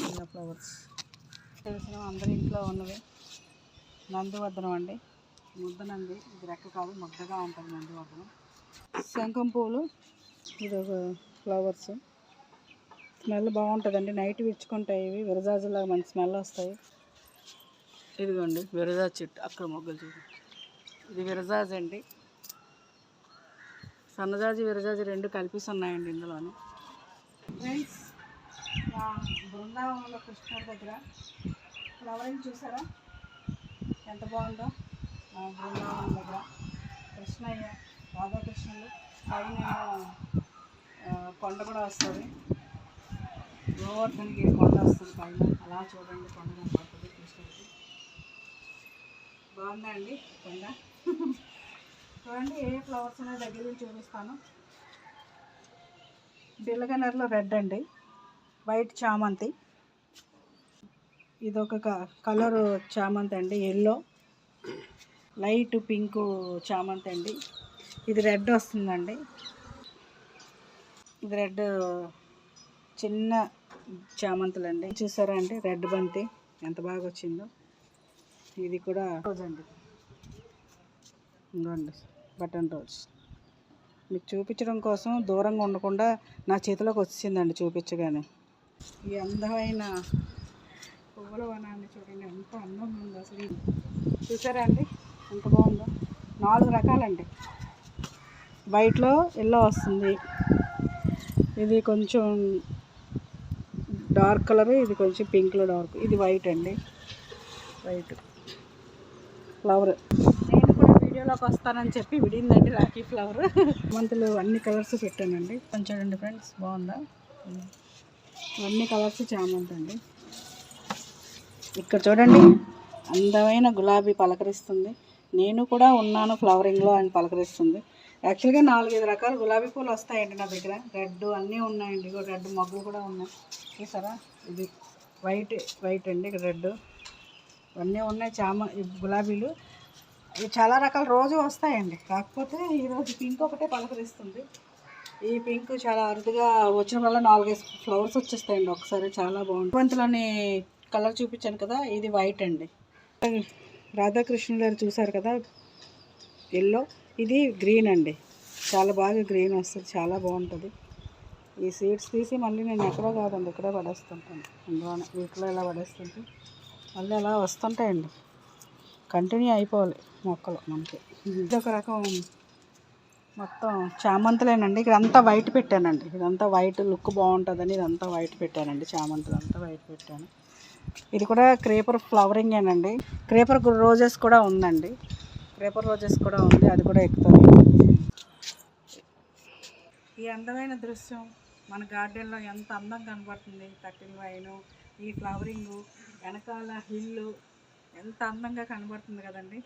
చిన్న ఫ్లవర్స్ తెలిసిన అందరి ఇంట్లో ఉన్నవి. నందివర్ధనం అండి, ముద్దనంది, ఇది రెక్క కాదు ముద్దగా ఉంటుంది నందివర్ధనం. శంఖం పూలు, ఇది ఒక ఫ్లవర్స్, స్మెల్ బాగుంటుందండి. నైట్ విచ్చుకుంటాయి, ఇవి విరజాజులాగా మంచి స్మెల్ వస్తాయి. ఇదిగోండి విరజాజు చెట్టు, అక్కడ మొగ్గలు చూడండి, ఇది విరజాజు అండి. సన్నజాజి విరజాజి రెండు కలిపి ఉన్నాయండి ఇందులోనే. ఫ్రెండ్స్, బృందావనంలో కృష్ణుడి దగ్గర ఫ్లవరింగ్ చూసారా ఎంత బాగుందో. బృందావనం దగ్గర కృష్ణయ్య రాధాకృష్ణుడు, పైన కొండ కూడా వస్తుంది, గోవర్ధనగిరి కొండ వస్తుంది పైన, అలా చూడండి కొండ కనపడుతుంది కృష్ణుడికి. బాగుందా అండి కొండ? చూడండి ఏ ఫ్లవర్స్ ఉన్నాయి దగ్గర నుంచి చూపిస్తాను. బిల్లగన్నర్లో రెడ్ అండి, వైట్ చామంతి, ఇదొక కలరు చామంతి అండి, ఎల్లో, లైట్ పింక్ చామంతి అండి. ఇది రెడ్ వస్తుందండి, ఇది రెడ్ చిన్న చామంతులు అండి. చూసారా అండి రెడ్ బంతి ఎంత బాగా వచ్చిందో. ఇది కూడా రోజ్ అండి, ఇంకోండి బటన్ రోజ్. మీకు చూపించడం కోసం దూరంగా ఉండకుండా నా చేతిలోకి వచ్చిందండి చూపించగానే. ఈ అందమైన పువ్వుల వనాన్ని చూడండి ఎంత అందంగా ఉందో అసలు. చూసారా అండి ఎంత బాగుందో. 4 రకాలండి, వైట్లో ఎల్లో వస్తుంది, ఇది కొంచెం డార్క్ కలర్, ఇది కొంచెం పింక్లో డార్క్, ఇది వైట్ అండి, వైట్ ఫ్లవర్. నేను కూడా వీడియోలోకి వస్తానని చెప్పి విడిందండి రాఖీ ఫ్లవర్. మంతులు అన్ని కలర్స్ పెట్టానండి. చూడండి ఫ్రెండ్స్ బాగుందా, అన్ని కలర్స్ చామంతి అండి. ఇక్కడ చూడండి అందమైన గులాబీ పలకరిస్తుంది, నేను కూడా ఉన్నాను ఫ్లవరింగ్లో అని పలకరిస్తుంది. యాక్చువల్గా 4-5 రకాల గులాబీ పూలు వస్తాయండి నా దగ్గర, రెడ్ అన్నీ ఉన్నాయండి. రెడ్ మొగ్గులు కూడా ఉన్నాయి చూసారా. ఇది వైట్ అండి, ఇక్కడ రెడ్ అన్నీ ఉన్నాయి. గులాబీలు ఇవి చాలా రకాల రోజు వస్తాయండి, కాకపోతే ఈరోజు పింక్ ఒకటే పలకరిస్తుంది. ఈ పింక్ చాలా అరుదుగా వచ్చిన వల్ల 4-5 ఫ్లవర్స్ వచ్చేస్తాయండి ఒకసారి, చాలా బాగుంటుంది. బంతిలోని కలర్ చూపించాను కదా, ఇది వైట్ అండి. రాధాకృష్ణుడు గారు చూసారు కదా ఎల్లో, ఇది గ్రీన్ అండి, చాలా బాగా గ్రీన్ వస్తుంది, చాలా బాగుంటుంది. ఈ సీడ్స్ తీసి మళ్ళీ నేను ఎక్కడో కాదండి ఇక్కడే పడేస్తుంటాను, అందులోనే వీటిలో ఇలా పడేస్తుంటే మళ్ళీ అలా వస్తుంటాయండి, కంటిన్యూ అయిపోవాలి మొక్కలు మనకి. ఇది ఒక రకం మొత్తం చామంతులేనండి. ఇదంతా వైట్ పెట్టానండి, ఇదంతా వైట్ లుక్ బాగుంటుందని ఇదంతా వైట్ పెట్టానండి, చామంతులు అంతా వైట్ పెట్టాను. ఇది కూడా క్రేపర్ ఫ్లవరింగేనండి. క్రేపర్ రోజెస్ కూడా ఉందండి, క్రేపర్ రోజెస్ కూడా ఉంది, అది కూడా ఎక్కుతుంది. ఈ అందమైన దృశ్యం మన గార్డెన్లో ఎంత అందంగా కనబడుతుంది. కట్టిన వైను, ఈ ఫ్లవరింగు, వెనకాల హిల్లు ఎంత అందంగా కనబడుతుంది కదండి,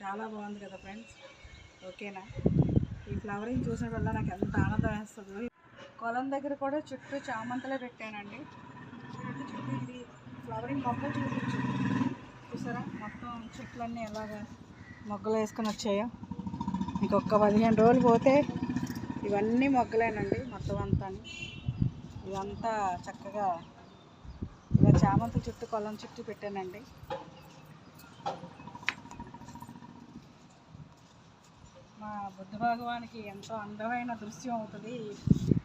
చాలా బాగుంది కదా ఫ్రెండ్స్. ఓకేనా, ఈ ఫ్లవరింగ్ చూసిన వల్ల నాకు ఎంత ఆనందం వేస్తుంది. కొలం దగ్గర కూడా చుట్టూ చామంతులే పెట్టానండి. చుట్టూ ఇది ఫ్లవరింగ్ మొగ్గలు చూసారా, మొత్తం చెట్లన్నీ ఎలాగా మొగ్గలు వేసుకొని వచ్చాయో. ఇంకొక 15 రోజులు పోతే ఇవన్నీ మొగ్గలేనండి మొత్తం అంతా. ఇదంతా చక్కగా ఇలా చామంతి చుట్టూ కొలం చుట్టూ పెట్టానండి. మా బుద్ధ భగవానికి ఎంతో అందమైన దృశ్యం అవుతుంది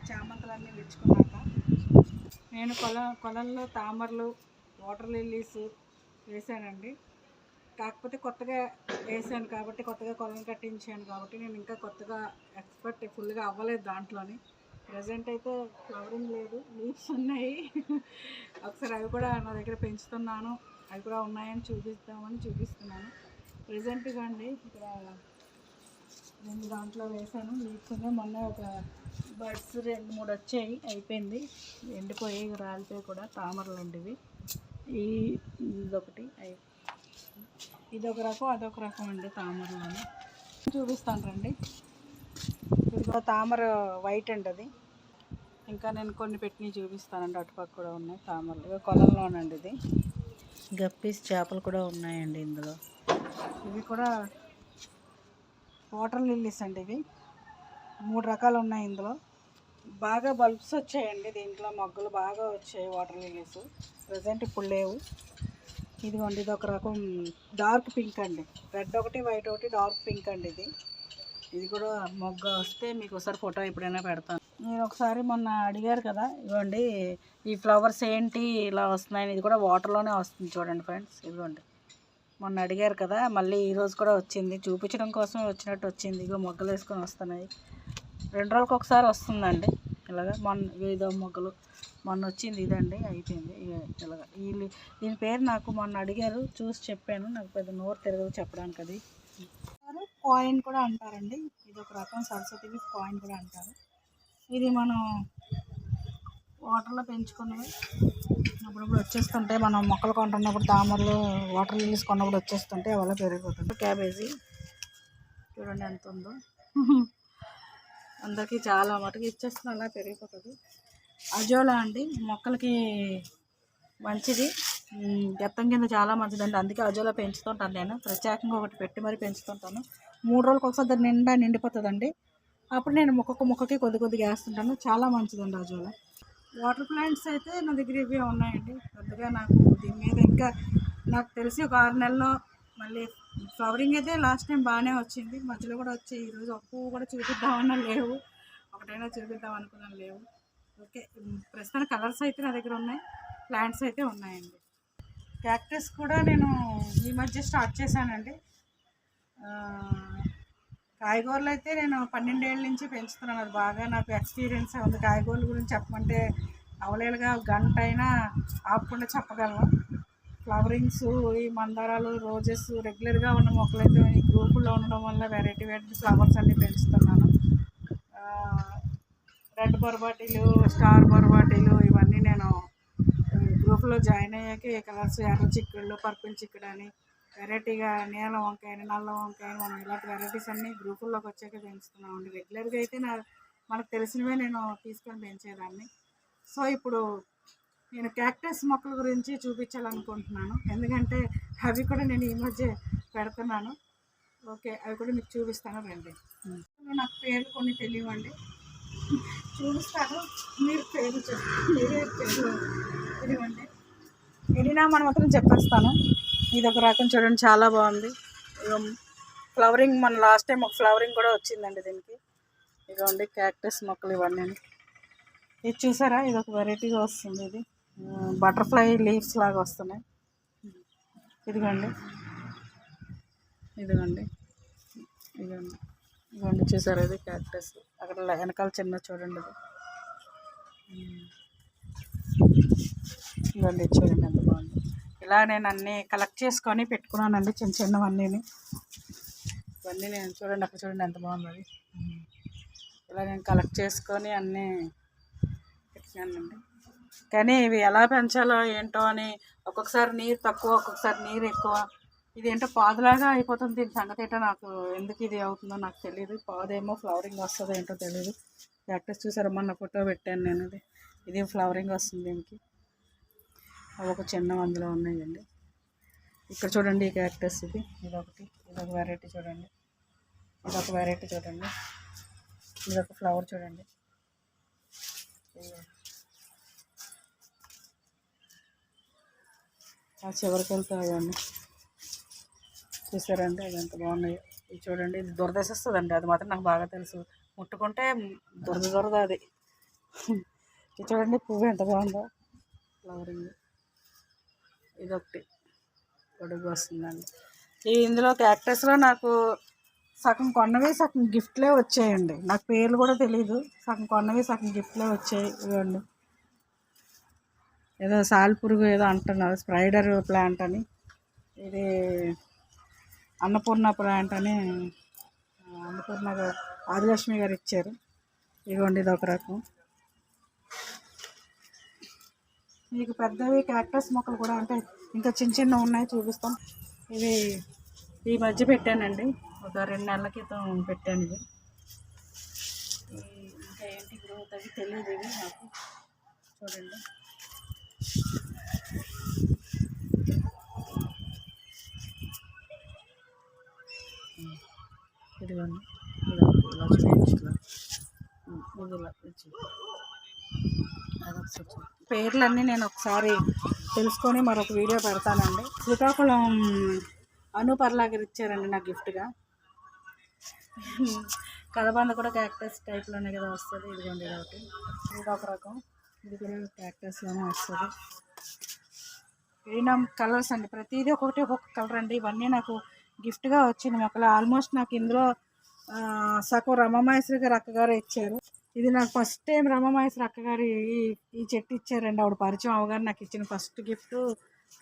చామంతులన్నీ తెచ్చుకున్నాక. నేను కొలంలో తామరలు, వాటర్ లిల్లీస్ వేసానండి. కాకపోతే కొత్తగా వేసాను కాబట్టి, కొత్తగా కొలం కట్టించాను కాబట్టి నేను ఇంకా కొత్తగా ఎక్స్పర్ట్ ఫుల్గా అవ్వలేదు దాంట్లోని. ప్రజెంట్ అయితే ఫ్లవరింగ్ లేదు, లీవ్స్ ఉన్నాయి. ఒకసారి అవి కూడా నా దగ్గర పెంచుతున్నాను, అవి కూడా ఉన్నాయని చూపిస్తున్నాను. ప్రజెంట్గా అండి ఇక్కడ 2 దాంట్లో వేసాను లీవ్స్ ఉన్నాయి. మొన్న ఒక బర్డ్స్ 2-3 వచ్చాయి, అయిపోయింది, ఎండిపోయి రాలిపోయి కూడా. తామరలు అండి ఇవి. ఇదొకటి ఇదొక రకం, అదొక రకం అండి తామరలోని. చూపిస్తాను రండి. ఇది తామర వైట్ అండి అది. ఇంకా నేను కొన్ని పెట్టినవి చూపిస్తానండి, అటుపక్క కూడా ఉన్నాయి తామరలు. ఇక కొలంలోనండి ఇది. గప్పీస్ చేపలు కూడా ఉన్నాయండి ఇందులో. ఇవి కూడా వాటర్ లిల్లీస్ అండి. ఇవి 3 రకాలు ఉన్నాయి ఇందులో. బాగా బల్బ్స్ వచ్చాయండి దీంట్లో, మొగ్గలు బాగా వచ్చాయి వాటర్ లిల్లీస్. ప్రజెంట్ ఇప్పుడు లేవు. ఇదిగోండి, ఇది ఒక రకం డార్క్ పింక్ అండి. రెడ్ ఒకటి, వైట్ ఒకటి, డార్క్ పింక్ అండి ఇది. ఇది కూడా మొగ్గ వస్తే మీకు ఒకసారి ఫోటో ఎప్పుడైనా పెడతాను. నేను ఒకసారి మొన్న అడిగారు కదా, ఇదిగోండి ఈ ఫ్లవర్స్ ఏంటి ఇలా వస్తున్నాయని. ఇది కూడా వాటర్లోనే వస్తుంది చూడండి ఫ్రెండ్స్. ఇదిగోండి, మొన్న అడిగారు కదా, మళ్ళీ ఈరోజు కూడా వచ్చింది. చూపించడం కోసం వచ్చినట్టు వచ్చింది. ఇగో మొగ్గలు వేసుకొని వస్తున్నాయి. 2 రోజులకు ఒకసారి వస్తుందండి ఇలాగా. ఇదో మొగ్గలు మొన్న వచ్చింది ఇదండి, అయిపోయింది ఇలాగా. దీని పేరు నాకు మొన్న అడిగారు, చూసి చెప్పాను. నాకు పెద్ద నోరు తిరగదు చెప్పడానికి. అది కాయిన్ కూడా అంటారండి. ఇది ఒక రకం సరస్వతి కాయిన్ కూడా అంటారు. ఇది మనం వాటర్లో పెంచుకునేవి. అప్పుడప్పుడు వచ్చేస్తుంటే, మనం మొక్కలు కొంటున్నప్పుడు తామరలు వాటర్ లిల్లీస్ కొన్నప్పుడు వచ్చేస్తుంటే అలా పెరిగిపోతుంది. క్యాబేజీ చూడండి ఎంత ఉందో. అందరికీ చాలా మటుకు ఇచ్చేస్తుంది, అలా పెరిగిపోతుంది. అజోలా అండి, మొక్కలకి మంచిది. గెత్తం కింద చాలా మంచిదండి. అందుకే అజోలా పెంచుతుంటాను నేను. ప్రత్యేకంగా ఒకటి పెట్టి మరీ పెంచుతుంటాను. 3 రోజులకు ఒకసారి దాని నిండిపోతుందండి. అప్పుడు నేను మొక్కకి కొద్దిగా వేస్తుంటాను. చాలా మంచిదండి అజోలా. వాటర్ ప్లాంట్స్ అయితే నా దగ్గర ఇవే ఉన్నాయండి. పెద్దగా నాకు దీని మీద ఇంకా నాకు తెలిసి ఒక 6 నెలల్లో మళ్ళీ ఫ్లవరింగ్ అయితే లాస్ట్ టైం బాగానే వచ్చింది. మధ్యలో కూడా వచ్చాయి. ఈరోజు ఒక పువ్వు కూడా చూపిద్దామన్నా లేవు, ఒకటైనా చూపిద్దాం అనుకున్నాను, లేవు. ఓకే, ప్రస్తుతానికి కలర్స్ అయితే నా దగ్గర ఉన్నాయి, ప్లాంట్స్ అయితే ఉన్నాయండి. క్యాక్టస్ కూడా నేను ఈ మధ్య స్టార్ట్ చేశానండి. కాయగూరలు అయితే నేను 12 ఏళ్ళ నుంచి పెంచుతున్నాను. అది బాగా నాకు ఎక్స్పీరియన్స్ ఉంది. కాయగూరల గురించి చెప్పమంటే అవలేలుగా గంట అయినా ఆపకుండా చెప్పగలను. ఫ్లవరింగ్స్, ఈ మందారాలు, రోజెస్ రెగ్యులర్గా ఉన్న మొక్కలైతే ఈ గ్రూపుల్లో ఉండడం వల్ల వెరైటీ ఫ్లవర్స్ అన్నీ పెంచుతున్నాను. రెడ్ బొరబాటీలు, స్టార్ బొరబాటీలు ఇవన్నీ నేను గ్రూప్లో జాయిన్ అయ్యాక ఈ కలర్స్, ఎర్ర చిక్కుళ్ళు, పర్పుల్ చిక్కుడు అని వెరైటీగా, నీల వంకాయని, నల్ల వంకాయని, మనం ఇలాంటి వెరైటీస్ అన్నీ గ్రూపుల్లోకి వచ్చాక పెంచుతున్నామండి. రెగ్యులర్గా అయితే మనకు తెలిసినవే నేను తీసుకొని పెంచేదాన్ని. సో ఇప్పుడు నేను క్యాక్టస్ మొక్కల గురించి చూపించాలనుకుంటున్నాను, ఎందుకంటే అవి కూడా నేను ఈ మధ్య పెడుతున్నాను. ఓకే, అవి కూడా మీకు చూపిస్తాను రండి. నాకు పేర్లు కొన్ని తెలియవండి, చూపిస్తాను. మీరే పేరు తెలియవండి. ఎడినా మనం మాత్రం చెప్పేస్తాను. ఇది ఒక రకం చూడండి, చాలా బాగుంది. ఫ్లవరింగ్ మన లాస్ట్ టైం ఒక ఫ్లవరింగ్ కూడా వచ్చిందండి దీనికి. ఇదిగోండి క్యాక్టస్ మొక్కలు ఇవన్నీ. ఇది చూసారా, ఇది ఒక వెరైటీగా వస్తుంది. ఇది బటర్ఫ్లై లీవ్స్ లాగా వస్తున్నాయి. ఇదిగోండి ఇదిగోండి చూసారా, ఇది క్యాక్టస్. అక్కడ వెనకాల చిన్న చూడండి, ఇదిగోండి చూడండి ఎంత బాగుంది. ఇలా నేను అన్నీ కలెక్ట్ చేసుకొని పెట్టుకున్నానండి, చిన్నవన్నీని. ఇవన్నీ నేను చూడండి, అక్కడ చూడండి ఎంత బాగుంది అది. ఇలా నేను కలెక్ట్ చేసుకొని అన్నీ పెట్టినానండి. కానీ ఇవి ఎలా పెంచాలో ఏంటో అని, ఒక్కొక్కసారి నీరు తక్కువ, ఒక్కొక్కసారి నీరు ఎక్కువ. ఇదేంటో పాదులాగా అయిపోతుంది. దీని సంగతి ఏంటో నాకు ఎందుకు ఇది అవుతుందో నాకు తెలియదు. పాదేమో ఫ్లవరింగ్ వస్తుందో ఏంటో తెలియదు. క్యాక్టస్ చూసారా, మొన్న ఫోటో పెట్టాను నేను. ఇది ఫ్లవరింగ్ వస్తుంది దీనికి. అవి ఒక చిన్న అందులో ఉన్నాయండి. ఇక్కడ చూడండి ఈ క్యాక్టస్, ఇదొక వెరైటీ చూడండి, ఇదొక వెరైటీ చూడండి, ఇదొక ఫ్లవర్ చూడండి. ఆ చివరికి వెళ్తాయండి, చూసారండి అది ఎంత బాగున్నాయి. ఇది చూడండి, ఇది దురదేశిస్తుందండి, అది మాత్రం నాకు బాగా తెలుసు. ముట్టుకుంటే దురద అది. ఇది చూడండి పువ్వు ఎంత బాగుందో, ఫ్లవరింగ్. ఇదొకటి పొడుగు వస్తుందండి. ఇందులో క్యాక్టస్లో నాకు సగం కొన్నవి సగం గిఫ్ట్లే వచ్చాయండి. నాకు పేర్లు కూడా తెలియదు. సగం కొన్నవి సగం గిఫ్ట్లే వచ్చాయి. ఇవ్వండి, ఏదో సాలిపురుగు ఏదో అంటున్నారు, స్ప్రైడర్ ప్లాంట్ అని. ఇది అన్నపూర్ణ ప్లాంట్ అని అన్నపూర్ణ గారు, ఆదిలక్ష్మి గారు ఇచ్చారు. ఇదిగోండి, ఇది ఒక రకం. మీకు పెద్దవి క్యాక్టస్ మొక్కలు కూడా అంటే ఇంకా చిన్న చిన్న ఉన్నాయి, చూపిస్తాం. ఇవి ఈ మధ్య పెట్టానండి, ఒక 2 నెలల క్రితం పెట్టాను. ఇది ఇంకా ఏంటి గ్రోత్ అది తెలియదు. ఇవి నాకు చూడండి, ఇదిగోండి, ఇలా చూపించు. పేర్లన్నీ నేను ఒకసారి తెలుసుకొని మరొక వీడియో పెడతానండి. శ్రీకాకుళం అనుపర్లా గారు ఇచ్చారండి నాకు గిఫ్ట్గా. కలబంద కూడా క్యాక్టస్ టైప్లోనే కదా వస్తుంది. ఇదిగోండి, ఒకటి ఇది ఒక రకం, ఇది కూడా క్యాక్టస్లోనే వస్తుంది. ఏనా కలర్స్ అండి, ప్రతిదీ ఒక్కొక్క కలర్ అండి. ఇవన్నీ నాకు గిఫ్ట్గా వచ్చింది మొక్కలు. ఆల్మోస్ట్ నాకు ఇందులో సగం రమమహేశ్వరి గారు అక్కగారు ఇచ్చారు. ఇది నాకు ఫస్ట్ టైం రమమహేశ్వరి అక్కగారు ఈ చెట్టు ఇచ్చారండి. ఆవిడ పరిచయం అవగారు నాకు ఇచ్చిన ఫస్ట్ గిఫ్ట్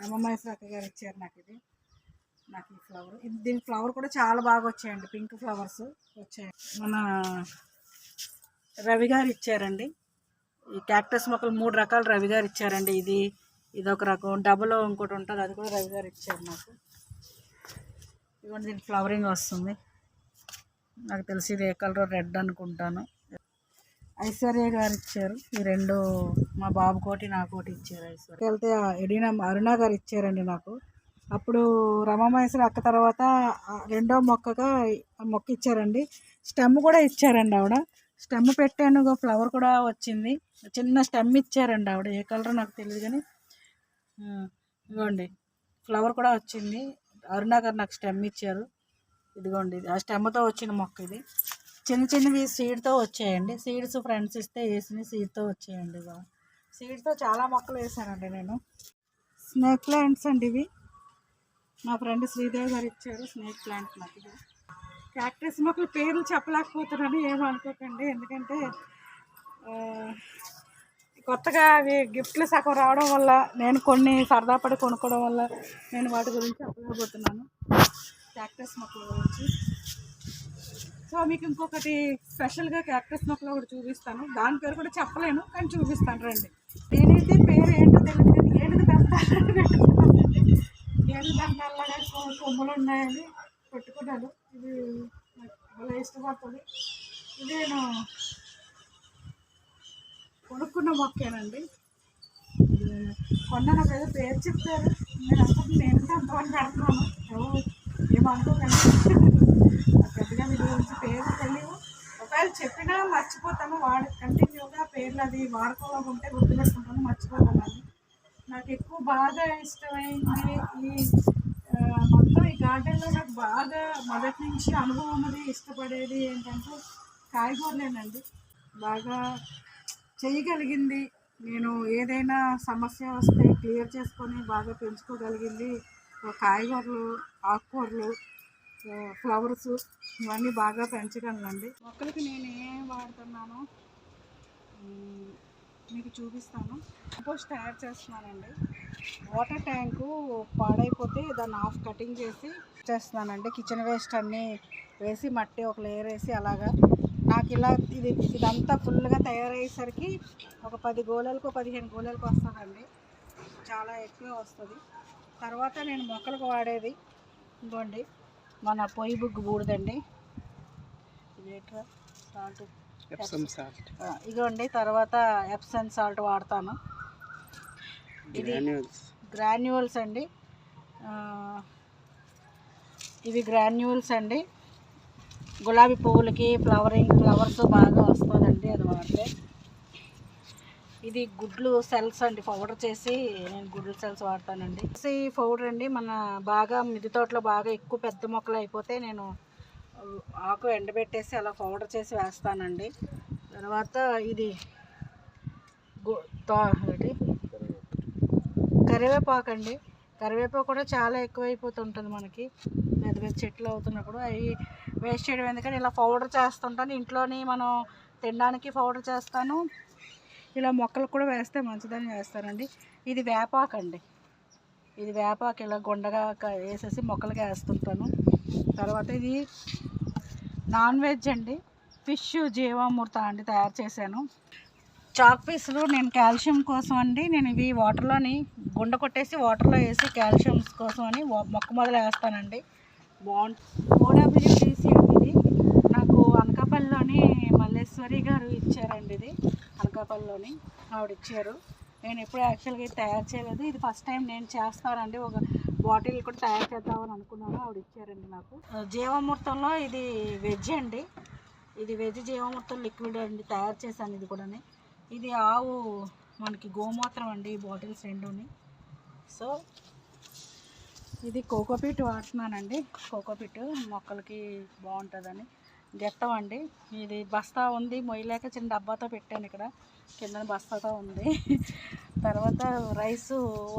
రమమహేశ్వరి అక్కగారు ఇచ్చారు నాకు ఇది. నాకు ఈ ఫ్లవర్, దీని ఫ్లవర్ కూడా చాలా బాగా వచ్చాయండి, పింక్ ఫ్లవర్స్ వచ్చాయి. మన రవి గారు ఇచ్చారండి ఈ క్యాక్టస్ మొక్కలు. 3 రకాలు రవి గారు ఇచ్చారండి. ఇది ఒక రకం, డబుల్ ఇంకోటి ఉంటుంది, అది కూడా రవి గారు ఇచ్చారు నాకు. ఇదిగోండి, దీని ఫ్లవరింగ్ వస్తుంది. నాకు తెలిసి ఇది ఏ కలర్, రెడ్ అనుకుంటాను. ఐశ్వర్య గారు ఇచ్చారు. ఈ 2 మా బాబు కోటి నాకోటి ఇచ్చారు. ఐశ్వర్య వెళ్తే ఎడినా అరుణ గారు ఇచ్చారండి నాకు. అప్పుడు రమమహేశ్వరి అక్క తర్వాత రెండో మొక్క ఇచ్చారండి. స్టెమ్ కూడా ఇచ్చారండి ఆవిడ. స్టెమ్ పెట్టాను, ఫ్లవర్ కూడా వచ్చింది. చిన్న స్టెమ్ ఇచ్చారండి ఆవిడ, ఏ కలర్ నాకు తెలియదు కానీ. ఇదిగోండి, ఫ్లవర్ కూడా వచ్చింది. అరుణ గారు నాకు స్టెమ్ ఇచ్చారు. ఇదిగోండి, ఆ స్టెమ్తో వచ్చిన మొక్క ఇది. చిన్నవి సీడ్తో వచ్చాయండి. సీడ్స్ ఫ్రెండ్స్ ఇస్తే వేసిన సీడ్తో వచ్చాయండి. సీడ్తో చాలా మొక్కలు వేసానండి నేను. స్నేక్ ప్లాంట్స్ అండి ఇవి, మా ఫ్రెండ్ శ్రీదేవి గారు ఇచ్చారు. స్నేక్ ప్లాంట్ నాకు ఇది. క్యాక్టస్ మొక్కలు పేర్లు చెప్పలేకపోతున్నాను, ఏమనుకోకండి. ఎందుకంటే కొత్తగా అవి గిఫ్ట్లు సగం రావడం వల్ల, నేను కొన్ని సరదా పడి కొనుక్కోవడం వల్ల నేను వాటి గురించి చెప్పలేకపోతున్నాను, క్యాక్టస్ మొక్కల గురించి. సో మీకు ఇంకొకటి స్పెషల్గా క్యాక్టస్ మొక్కలు ఒకటి చూపిస్తాను. దాని పేరు కూడా చెప్పలేను కానీ చూపిస్తాను రండి. నేనైతే పేరు ఏంటో తెలియదు కానీ ఏడుగు దండాలలాగా కొమ్మలు ఉన్నాయని పెట్టుకున్నాను. ఇది నాకు చాలా ఇష్టపడుతుంది. ఇది నేను కొనుక్కున్న మొక్కేనండి. కొన్న నాకు ఏదో పేరు చెప్తారు, నేను అనుకుంటున్నాను నేను అంతవరకు పెడుతున్నాను. ఏమనుకోకండి, పెద్దగా మీ గురించి పేరు తెలియదు. ఒకవేళ చెప్పినా మర్చిపోతాను. కంటిన్యూగా పేర్లు అది వాడుకోగా ఉంటే గుర్తుపెట్టుకుంటాను, మర్చిపోతాను. అది నాకు ఎక్కువ బాగా ఇష్టమైంది. మొత్తం ఈ గార్డెన్లో నాకు బాగా మొదటి నుంచి అనుభవం ఉన్నది, ఇష్టపడేది ఏంటంటే కాయగూరలేనండి. బాగా చేయగలిగింది నేను, ఏదైనా సమస్య వస్తే క్లియర్ చేసుకొని బాగా పెంచుకోగలిగింది కాయగూరలు, ఆకుకూరలు, ఫ్లవర్స్, ఇవన్నీ బాగా పెంచగలనండి. మొక్కలకి నేను ఏం వాడుతున్నానో మీకు చూపిస్తాను. కంపోస్ట్ తయారు చేస్తున్నానండి. వాటర్ ట్యాంకు పాడైపోతే దాన్ని హాఫ్ కటింగ్ చేస్తున్నానండి. కిచెన్ వేస్ట్ అన్నీ వేసి మట్టి ఒక లేయర్ వేసి అలాగా. నాకు ఇదంతా ఫుల్గా తయారయ్యేసరికి ఒక 10 గోళాలకు 15 గోళాలకు వస్తుందండి, చాలా ఎక్కువ వస్తుంది. తర్వాత నేను మొక్కలకు వాడేది ఇంకోండి, మన పొయ్యి బుగ్గు బూడిదండి, సాల్ట్ ఇదిగోండి. తర్వాత ఎప్సమ్ సాల్ట్ వాడతాను. ఇది గ్రాన్యూల్స్ అండి, ఇవి గ్రాన్యూల్స్ అండి. గులాబీ పువ్వులకి ఫ్లవర్స్ బాగా వస్తుందండి అది వాడితే. ఇది గుడ్లు సెల్స్ అండి, పౌడర్ చేసి నేను గుడ్లు సెల్స్ వాడతానండి. ఈ పౌడర్ అండి మన బాగా మిద్దె తోటలో బాగా ఎక్కువ పెద్ద మొక్కలు అయిపోతే నేను ఆకు ఎండబెట్టేసి అలా పౌడర్ చేసి వేస్తానండి. తర్వాత ఇది కరివేపాకు అండి. కరివేపాకు కూడా చాలా ఎక్కువైపోతుంటుంది మనకి పెద్ద పెద్ద చెట్లు అవుతున్నప్పుడు. అవి వేస్ట్ చేయడం ఎందుకంటే ఇలా పౌడర్ చేస్తుంటాను. ఇంట్లోని మనం తినడానికి పౌడర్ చేస్తాను, ఇలా మొక్కలకు కూడా వేస్తే మంచిదని వేస్తానండి. ఇది వేపాకండి, ఇది వేపాకు ఇలా గుండగా వేసేసి మొక్కలకి వేస్తుంటాను. తర్వాత ఇది నాన్ వెజ్ అండి, ఫిష్ జీవామృత అండి తయారు చేశాను. చాక్ పీసులు నేను కాల్షియం కోసం అండి, నేను ఇవి వాటర్లోని గుండ కొట్టేసి వాటర్లో వేసి కాల్షియం కోసం అని మొక్క మొదలు వేస్తానండి. OWDC అండి, ఇది నాకు అనకాపల్లిలోని మల్లేశ్వరి గారు ఇచ్చారండి. ఇది అనకాపల్లిలోని ఆవిడ ఇచ్చారు. నేను ఎప్పుడు యాక్చువల్గా ఇది తయారు చేయలేదు, ఇది ఫస్ట్ టైం నేను చేస్తానండి. ఒక బాటిల్ కూడా తయారు చేద్దామని అనుకున్నాను, ఆవిడ ఇచ్చారండి నాకు. జీవామృతంలో ఇది వెజ్ అండి, ఇది వెజ్ జీవామృతం లిక్విడ్ అండి తయారు చేశాను. ఇది కూడా ఇది ఆవు మనకి గోమూత్రం అండి, ఈ బాటిల్స్ రెండుని. సో ఇది కోకోపీట్ వాడుతున్నానండి, కోకోపీట్ మొక్కలకి బాగుంటుందని. గెత్తం అండి, ఇది బస్తా ఉంది మొయ్యలేక చిన్న డబ్బాతో పెట్టాను, ఇక్కడ కింద బస్తాతో ఉంది. తర్వాత రైస్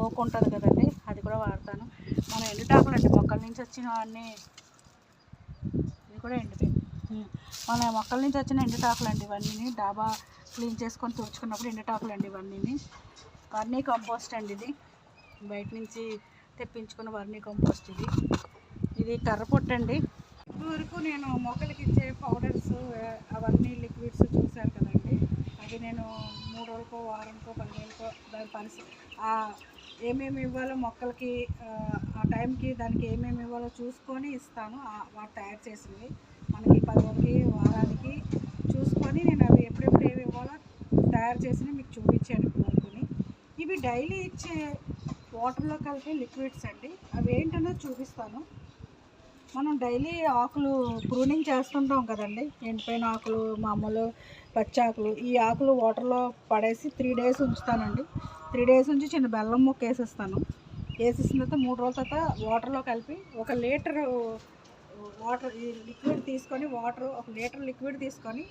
ఓకుంటుంది కదండి, అది కూడా వాడతాను. మన ఎండుటాకులు అండి, మొక్కల నుంచి వచ్చిన అన్నీ, ఇది కూడా ఎండిపోయింది. మన మొక్కల నుంచి వచ్చిన ఎండుటాకులు అండి ఇవన్నీ, డాబా క్లీన్ చేసుకొని తుడుచుకున్నప్పుడు ఎండుటాకులు అండి ఇవన్నీ. వర్మీ కంపోస్ట్ అండి, ఇది బయట నుంచి తెప్పించుకున్న వర్మీ కంపోస్ట్. ఇది కర్రపొట్టు అండి. ఇప్పటివరకు నేను మొక్కలకి ఇచ్చే పౌడర్స్ అవన్నీ లిక్విడ్స్ చూశాను కదండి, అది నేను 3 రోజులకో వారానికో 10 రోజులకో దాని పరిస్థితి ఏమేమి ఇవ్వాలో మొక్కలకి ఆ టైంకి దానికి ఏమేమి ఇవ్వాలో చూసుకొని ఇస్తాను. వాటి తయారు చేసినవి మనకి 10 రోజులకి వారానికి చూసుకొని నేను అవి ఎప్పుడెప్పుడు ఏమి ఇవ్వాలో తయారు చేసి మీకు చూపించాను ఇప్పుడు అనుకుని. ఇవి డైలీ ఇచ్చే వాటర్లో కలిపే లిక్విడ్స్ అండి, అవి ఏంటన్నది చూపిస్తాను. మనం డైలీ ఆకులు ప్రూనింగ్ చేస్తుంటాం కదండి, ఎండిపోయిన ఆకులు, మామూలు పచ్చి ఆకులు, ఈ ఆకులు వాటర్లో పడేసి 3 days ఉంచుతానండి. 3 days ఉంచి చిన్న బెల్లం ముక్క వేసేస్తాను. వేసేసిన తర్వాత 3 రోజుల తర్వాత వాటర్లో కలిపి 1 లీటర్ వాటర్, ఈ లిక్విడ్ తీసుకొని వాటర్ 1 లీటర్ లిక్విడ్ తీసుకొని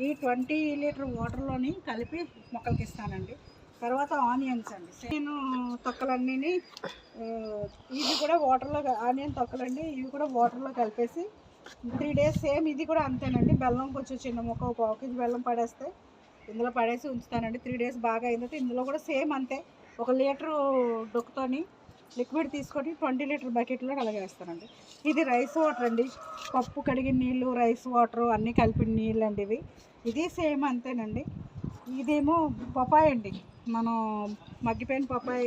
ఈ 20 లీటర్ వాటర్లోని కలిపి మొక్కలకి ఇస్తానండి. తర్వాత ఆనియన్స్ అండి, నేను తొక్కలన్నీ ఇది కూడా వాటర్లో, ఆనియన్ తొక్కలండి ఇవి కూడా వాటర్లో కలిపేసి 3 days సేమ్ ఇది కూడా అంతేనండి. బెల్లం కొంచెం చిన్న ముక్క, ఒక 1 kg బెల్లం పడేస్తే ఇందులో పడేసి ఉంచుతానండి. 3 days బాగా అయిన తర్వాత ఇందులో కూడా సేమ్ అంతే 1 లీటరు డొక్కుతోని లిక్విడ్ తీసుకొని 20 లీటర్ బకెట్లో కలగేస్తానండి. ఇది రైస్ వాటర్ అండి, పప్పు కడిగిన నీళ్ళు, రైస్ వాటర్ అన్నీ కలిపిన నీళ్ళు అండి ఇవి. ఇది సేమ్ అంతేనండి. ఇదేమో పపాయ అండి, మనం మగ్గిపోయిన పపాయ,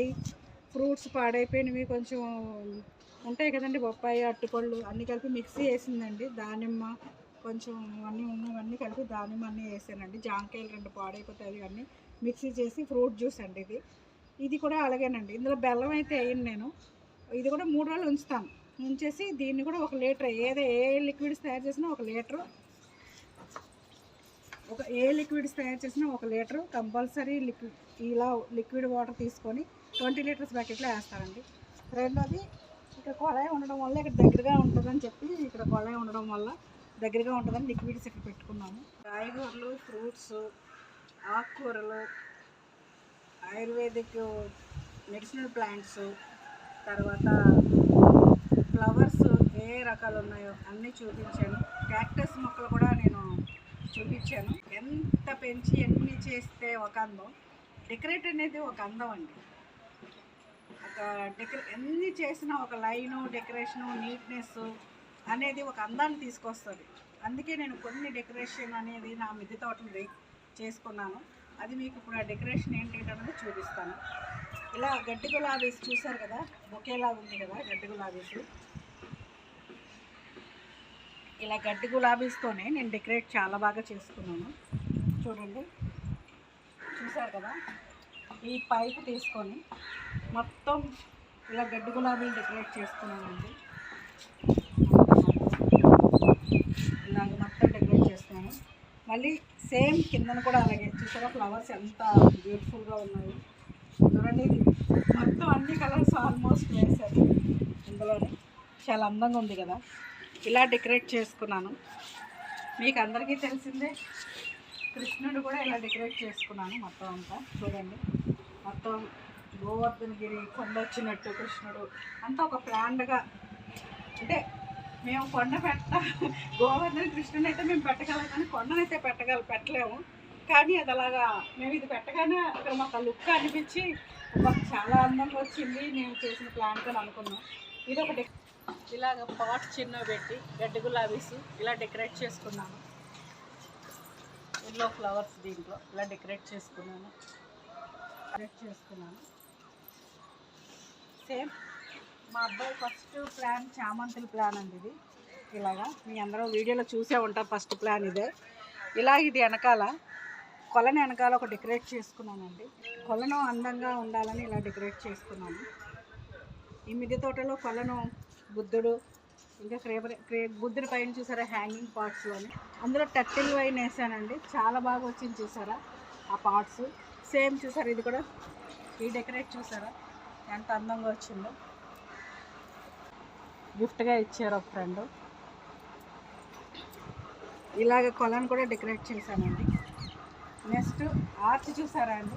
ఫ్రూట్స్ పాడైపోయినవి కొంచెం ఉంటాయి కదండి, బొప్పాయి, అరటిపళ్ళు అన్నీ కలిపి మిక్సీ వేసిందండి. దానిమ్మ కొంచెం అన్నీ ఉన్నవన్నీ కలిపి దానిమ్మ అన్నీ వేసానండి. జాంకాయలు 2 పాడైపోతాయి, అవి అన్నీ మిక్సీ చేసి ఫ్రూట్ జ్యూస్ అండి ఇది. ఇది కూడా అలాగేనండి, ఇందులో బెల్లం అయితే వేయను నేను. ఇది కూడా 3 రోజులు ఉంచుతాను. ఉంచేసి దీన్ని కూడా 1 లీటర్, ఏ లిక్విడ్స్ తయారు చేసినా 1 లీటరు, ఏ లిక్విడ్స్ తయారు చేసినా 1 లీటరు కంపల్సరీ ఇలా లిక్విడ్ వాటర్ తీసుకొని 20 లీటర్స్ బకెట్లో వేస్తానండి. రెండోది, ఇక్కడ కొళాయి ఉండడం వల్ల ఇక్కడ దగ్గరగా ఉంటుందని చెప్పి, ఇక్కడ కొళాయి ఉండడం వల్ల దగ్గరగా ఉంటుందని లిక్విడ్స్ ఇక్కడ పెట్టుకున్నాము. కాయగూరలు, ఫ్రూట్స్, ఆకుకూరలు, ఆయుర్వేదిక్ మెడిసినల్ ప్లాంట్స్, తర్వాత ఫ్లవర్స్ ఏ రకాలు ఉన్నాయో అన్నీ చూపించాను. క్యాక్టస్ మొక్కలు కూడా నేను చూపించాను. ఎంత పెంచి ఎన్ని చేస్తే ఒక అందం, డెకరేట్ అనేది ఒక అందం అండి. ఎన్ని చేసినా ఒక లైను, డెకరేషను, నీట్నెస్ అనేది ఒక అందాన్ని తీసుకొస్తుంది. అందుకే నేను కొన్ని డెకరేషన్ అనేది నా మిద్దె తోటలు చేసుకున్నాను. అది మీకు ఇప్పుడు ఆ డెకరేషన్ ఏంటనేది చూపిస్తాను. ఇలా గడ్డి గులాబీస్ చూసారు కదా, బొకేలా ఉంది కదా గడ్డి గులాబీస్. ఇలా గడ్డి గులాబీస్తోనే నేను డెకరేట్ చాలా బాగా చేసుకున్నాను. చూడండి, చూసారు కదా, ఈ పైపు తీసుకొని మొత్తం ఇలా గడ్డి గులాబీలు డెకరేట్ చేసుకున్నానండి. ఇలాగ మొత్తం డెకరేట్ చేస్తున్నాను. మళ్ళీ సేమ్ కిందన కూడా అలాగే చూసారా, ఫ్లవర్స్ ఎంత బ్యూటిఫుల్గా ఉన్నాయి చూడండి. మొత్తం అన్ని కలర్స్ ఆల్మోస్ట్ వేశారు ఇందులోనే, చాలా అందంగా ఉంది కదా. ఇలా డెకరేట్ చేసుకున్నాను. మీకు అందరికీ తెలిసిందే, కృష్ణుడు కూడా ఇలా డెకరేట్ చేసుకున్నాను మొత్తం అంతా. చూడండి, మొత్తం గోవర్ధనగిరి కొండ వచ్చినట్టు కృష్ణుడు అంతా ఒక ప్లాన్డ్గా, అంటే మేము కొండ గోవర్ధన కృష్ణుని అయితే మేము పెట్టగలం, కానీ కొండనైతే పెట్టలేము. కానీ అది అలాగా మేము ఇది పెట్టగానే అక్కడ మాకు ఆ లుక్ అనిపించి మాకు చాలా అందంగా వచ్చింది, మేము చేసిన ప్లాన్తో అనుకున్నాం. ఇది ఒకటి ఇలాగ పాట్ చిన్న పెట్టి గడ్డి గులాబీస్ ఇలా డెకరేట్ చేసుకున్నాను. ఎల్లో ఫ్లవర్స్ దీంట్లో ఇలా డెకరేట్ చేసుకున్నాను. సేమ్ మా అబ్బాయి ఫస్ట్ ప్లాన్ చామంతుల ప్లాన్ అండి ఇది. ఇలాగా మీ అందరూ వీడియోలో చూసే ఉంటాం, ఫస్ట్ ప్లాన్ ఇదే. ఇలా ఇది కొలను వెనకాల ఒక డెకరేట్ చేసుకున్నానండి. కొలను అందంగా ఉండాలని ఇలా డెకరేట్ చేసుకున్నాను. ఈ మిద్దె తోటలో కొలను, బుద్ధుడు, ఇంకా బుద్ధుడి పైన చూసారా హ్యాంగింగ్ పార్ట్స్లోని, అందులో టర్టిల్ వైన్ వేసానండి. చాలా బాగా వచ్చింది చూసారా ఆ పార్ట్స్. సేమ్ చూసారా ఇది కూడా ఈ డెకరేట్ చూసారా ఎంత అందంగా వచ్చిందో. గిఫ్ట్గా ఇచ్చారు ఒక ఫ్రెండ్. ఇలాగ కొలను కూడా డెకరేట్ చేశానండి. నెక్స్ట్ ఆర్చ్ చూసారా అండి,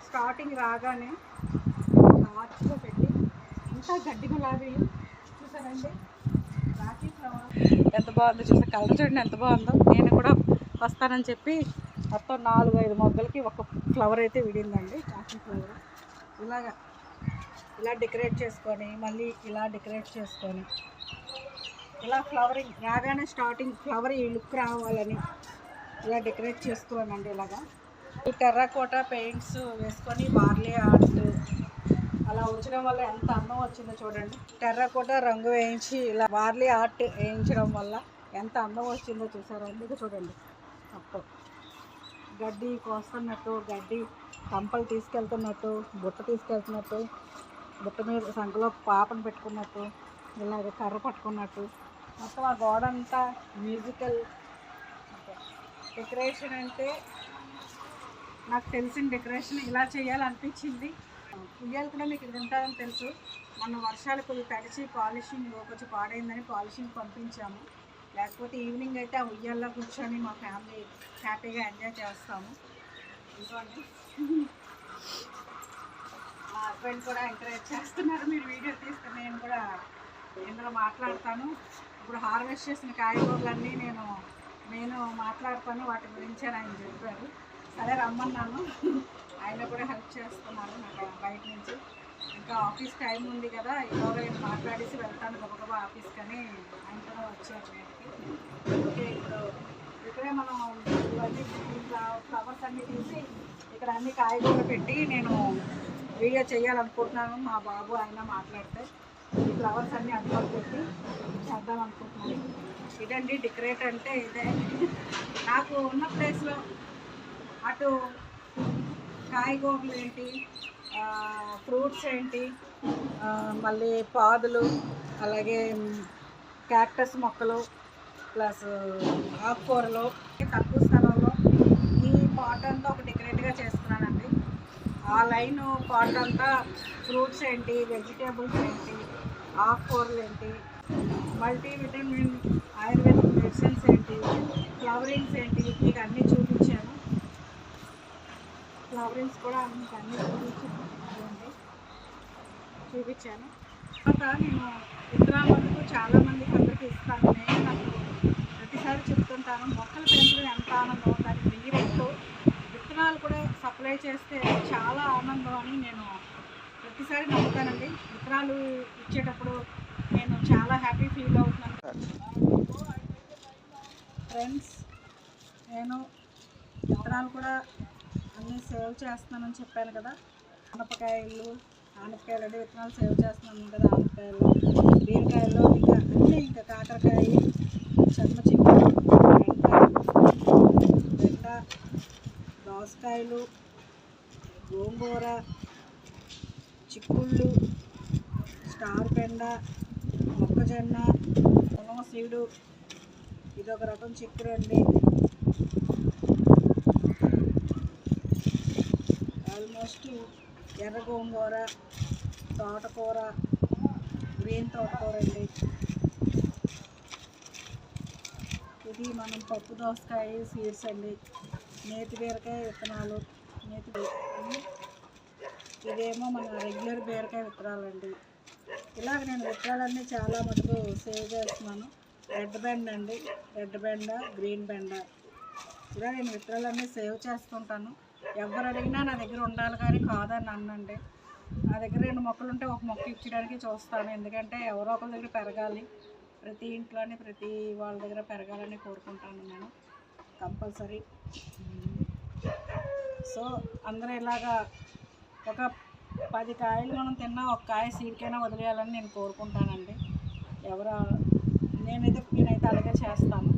స్టార్టింగ్ రాగానే ఆర్చ్లో పెట్టి ఇంకా గడ్డి గులాబీలు చూసారండి, రాఖీ ఫ్లవర్ ఎంత బాగుందో చూసా. కలర్ చూడండి ఎంత బాగుందో. నేను కూడా వస్తానని చెప్పి మొత్తం 4-5 మొగ్గలకి ఒక ఫ్లవర్ అయితే విడిందండి, రాఖీ ఫ్లవర్. ఇలా డెకరేట్ చేసుకొని మళ్ళీ ఇలా డెకరేట్ చేసుకొని ఇలా ఫ్లవరింగ్ రాగానే స్టార్టింగ్ ఫ్లవర్ ఈ లుక్ రావాలని ఇలా డెకరేట్ చేసుకోవాలండి. ఇలాగా ఈ టెర్రకోటా పెయింట్స్ వేసుకొని బార్లీ ఆర్ట్ అలా ఉంచడం వల్ల ఎంత అందం వచ్చిందో చూడండి. టెర్రకోటా రంగు వేయించి ఇలా బార్లీ ఆర్ట్ వేయించడం వల్ల ఎంత అందం వచ్చిందో చూసారండి. ఇది చూడండి, అప్పుడు గడ్డి కోస్తున్నట్టు, గడ్డి కంపలు తీసుకెళ్తున్నట్టు, బుట్ట తీసుకెళ్తున్నట్టు, బుట్ట మీద సంఖలో పాపను పెట్టుకున్నట్టు, ఇలాగ కర్ర పట్టుకున్నట్టు మొత్తం ఆ గోడ అంతా మ్యూజికల్ డెకరేషన్. అంటే నాకు తెలిసిన డెకరేషన్ ఇలా చేయాలనిపించింది. ఉయ్యాలు కూడా మీకు ఇది ఉంటుందని తెలుసు. మొన్న వర్షాలు కొద్దిగా తడిచి పాలిషింగ్ కొంచెం పాడైందని పాలిషింగ్ పంపించాము. లేకపోతే ఈవినింగ్ అయితే ఆ ఉయ్యాల్లో కూర్చొని మా ఫ్యామిలీ హ్యాపీగా ఎంజాయ్ చేస్తాము. ఇదిగోండి మా హస్బెండ్ కూడా ఎంకరేజ్ చేస్తున్నారు, మీరు వీడియో తీస్తే నేను కూడా ఇందులో మాట్లాడతాను. ఇప్పుడు హార్వెస్ట్ చేసిన కాయగూరలన్నీ నేను మాట్లాడతాను వాటి గురించి అని ఆయన చెప్పారు. సరే రమ్మన్నాను, ఆయన కూడా హెల్ప్ చేస్తున్నారు నాకు బయట నుంచి. ఇంకా ఆఫీస్ టైం ఉంది కదా, ఈలోగా నేను మాట్లాడేసి వెళ్తాను గబగబా ఆఫీస్కి అని ఆయన కూడా వచ్చారు బయటికి. ఓకే, ఇక్కడే మనం ఇవన్నీ ఫ్లవర్స్ అన్నీ తీసి ఇక్కడ అన్ని కాయగూరలు పెట్టి నేను వీడియో చేయాలనుకుంటున్నాను. మా బాబు ఆయన మాట్లాడితే ఈ ఫ్లవర్స్ అన్నీ అందుబాటు పెట్టి చేద్దాం అనుకుంటున్నాను. ఇదండి డెకరేట్ అంటే ఇదే. నాకు ఉన్న ప్లేస్లో అటు కాయగూరలు ఏంటి, ఫ్రూట్స్ ఏంటి, మళ్ళీ పాదులు, అలాగే క్యాక్టస్ మొక్కలు, ప్లస్ ఆకుకూరలు తక్కువ స్థలంలో ఈ పాట్ అంతా ఒక డెకరేట్గా చేసుకున్నానండి. ఆ లైన్ పాట్ అంతా ఫ్రూట్స్ ఏంటి, వెజిటేబుల్స్ ఏంటి, ఆకుకూరలు ఏంటి, మల్టీవిటమిన్ ఆయుర్వేదిక్ మెడిసిన్స్ ఏంటి, ఫ్లవరింగ్స్ ఏంటి, మీకు అన్నీ చూపించాను. ఫ్లవరింగ్స్ కూడా మీకు అన్నీ చూపించాను. తర్వాత నేను విత్తనాలకు చాలామందికి అందరికీ ఇస్తాను. నేను నాకు ప్రతిసారి చెప్తుంటాను, మొక్కలు పెంచడం ఎంత ఆనందం, దానికి నీరెంతో విత్తనాలు కూడా సప్లై చేస్తే చాలా ఆనందం అని నేను ప్రతిసారి నమ్ముతానండి. విత్తనాలు ఇచ్చేటప్పుడు నేను చాలా హ్యాపీ ఫీల్ అవుతున్నాను. ఫ్రెండ్స్, నేను విత్తనాలు కూడా అన్నీ సేవ్ చేస్తున్నానని చెప్పాను కదా. ఆనపకాయలు అంటే విత్తనాలు సేవ్ చేస్తున్నాను కదా. ఆనపకాయలు, బీరకాయలు, ఇంకా అన్నీ, ఇంకా కాకరకాయ, చెమ్మ చిక్కుడు, బెండ, దోసకాయలు, గోంగూర, చిక్కుళ్ళు, స్టార్ బెండ, మొక్కజొన్న, పొలం సీడు, ఇదొక రకం చిక్కుడు అండి. ఆల్మోస్ట్ ఎర్ర గోంగూర, తోటకూర, గ్రీన్ తోటకూర అండి. ఇది మనం పప్పు దోసకాయ సీడ్స్ అండి. నేతి బీరకాయ విత్తనాలు, ఇదేమో మన రెగ్యులర్ బీరకాయ విత్తనాలండి. ఇలాగ నేను విత్తనాలన్నీ చాలా మటుకు సేవ్ చేస్తున్నాను. రెడ్ బెండ అండి, రెడ్ బెండ, గ్రీన్ బెండ, ఇలా నేను విత్తనాలన్నీ సేవ్ చేస్తుంటాను. ఎవరు అడిగినా నా దగ్గర ఉండాలి కానీ కాదని అన్నండి. నా దగ్గర 2 మొక్కలు ఉంటే ఒక మొక్క ఇచ్చడానికి చూస్తాను. ఎందుకంటే ఎవరో ఒకరి దగ్గర పెరగాలి, ప్రతి ఇంట్లోనే ప్రతి వాళ్ళ దగ్గర పెరగాలని కోరుకుంటాను నేను కంపల్సరీ. సో అందరూ ఇలాగా ఒక 10 కాయలు మనం తిన్నా ఒక కాయ సీడ్కైనా వదిలేయాలని నేను కోరుకుంటానండి. నేనైతే అలాగే చేస్తాను.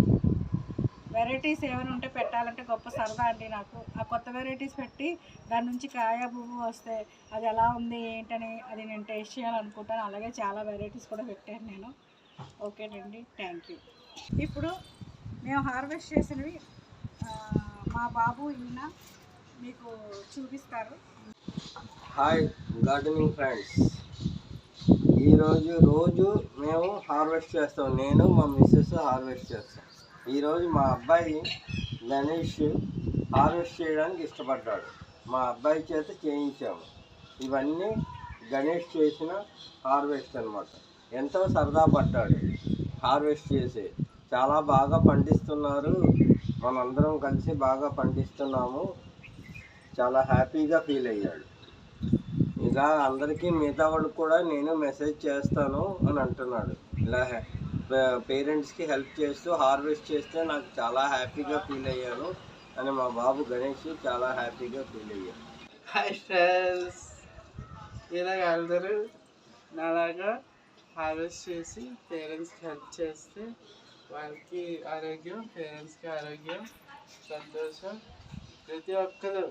వెరైటీస్ ఏమైనా ఉంటే పెట్టాలంటే గొప్ప సరదా అండి నాకు. ఆ కొత్త వెరైటీస్ పెట్టి దాని నుంచి కాయ పువ్వు వస్తే అది ఎలా ఉంది ఏంటని అది నేను టేస్ట్ చేయాలనుకుంటాను. అలాగే చాలా వెరైటీస్ కూడా పెట్టాను నేను. ఓకేనండి, థ్యాంక్ యూ. ఇప్పుడు మేము హార్వెస్ట్ చేసినవి మా బాబు ఈయన మీకు చూపిస్తారు. హాయ్ గార్డెనింగ్ ఫ్రెండ్స్, రోజు మేము హార్వెస్ట్ చేస్తాం. నేను మా మిస్సెస్ హార్వెస్ట్ చేస్తాం. ఈరోజు మా అబ్బాయి గణేష్ హార్వెస్ట్ చేయడానికి ఇష్టపడ్డాడు. మా అబ్బాయి చేత చేయించాము. ఇవన్నీ గణేష్ చేసిన హార్వెస్ట్ అన్నమాట. ఎంతో సరదా పడ్డాడు హార్వెస్ట్ చేసి. చాలా బాగా పండిస్తున్నారు, మనందరం కలిసి బాగా పండిస్తున్నాము, చాలా హ్యాపీగా ఫీల్ అయ్యాడు. ఇక అందరికీ మిగతా వాళ్ళకి కూడా నేను మెసేజ్ చేస్తాను అని అంటున్నాడు. ఇలా పేరెంట్స్కి హెల్ప్ చేస్తూ హార్వెస్ట్ చేస్తే నాకు చాలా హ్యాపీగా ఫీల్ అయ్యాను అని మా బాబు గణేష్ చాలా హ్యాపీగా ఫీల్ అయ్యాడు. హాయ్ ఫ్రెండ్స్, ఇలాగ అందరూ నాలాగా హార్వెస్ట్ చేసి పేరెంట్స్కి హెల్ప్ చేస్తే వాళ్ళకి ఆరోగ్యం, పేరెంట్స్కి ఆరోగ్యం, సంతోషం. ప్రతి ఒక్కరు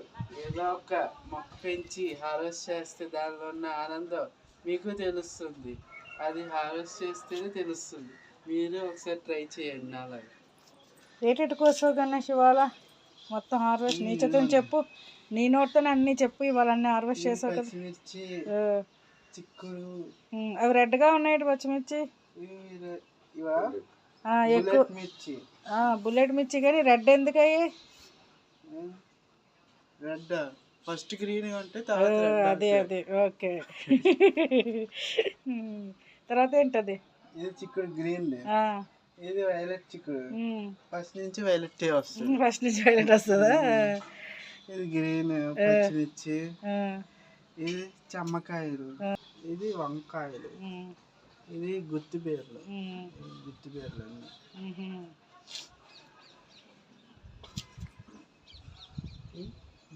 ఏదో ఒక మొక్క పెంచి హార్వెస్ట్ చేస్తే దానిలో ఉన్న ఆనందం మీకు తెలుస్తుంది. అది హార్వెస్ట్ చేస్తేనే తెలుస్తుంది. మీరు ఒకసారి ట్రై చేయండి అలాగే. ఏటెటు కోసావు గణేష్ ఇవాళ? మొత్తం హార్వెస్ట్ నీ చేత చెప్పు, నీ నోట్తోనే అన్నీ చెప్పు. ఇవాళ అన్నీ హార్వెస్ట్ చేసావు కదా. పచ్చిమిర్చి, చిక్కుడు, అవి రెడ్గా ఉన్నాయి పచ్చిమిర్చి. ఇవా ఎక్కువ మిర్చి, బుల్లెట్ మిర్చి. కానీ రెడ్ ఎందుకు అయ్యి? రెడ్ ఫస్ట్ గ్రీన్ అంటే అదే అదే ఓకే. తర్వాత ఏంటది? ఇది చిక్కుడు గ్రీన్, ఇది వైలెట్ చిక్కుడు. ఫస్ట్ నుంచి వైలెట్ వస్తుంది. ఫస్ట్ నుంచి వైలెట్ వస్తుందా? ఇది గ్రీన్ పచ్చిమిర్చి, ఇది చెమ్మకాయలు, ఇది వంకాయలు, ఇది గుత్తిబీరలు. గుత్తిబీరలు అన్నీ.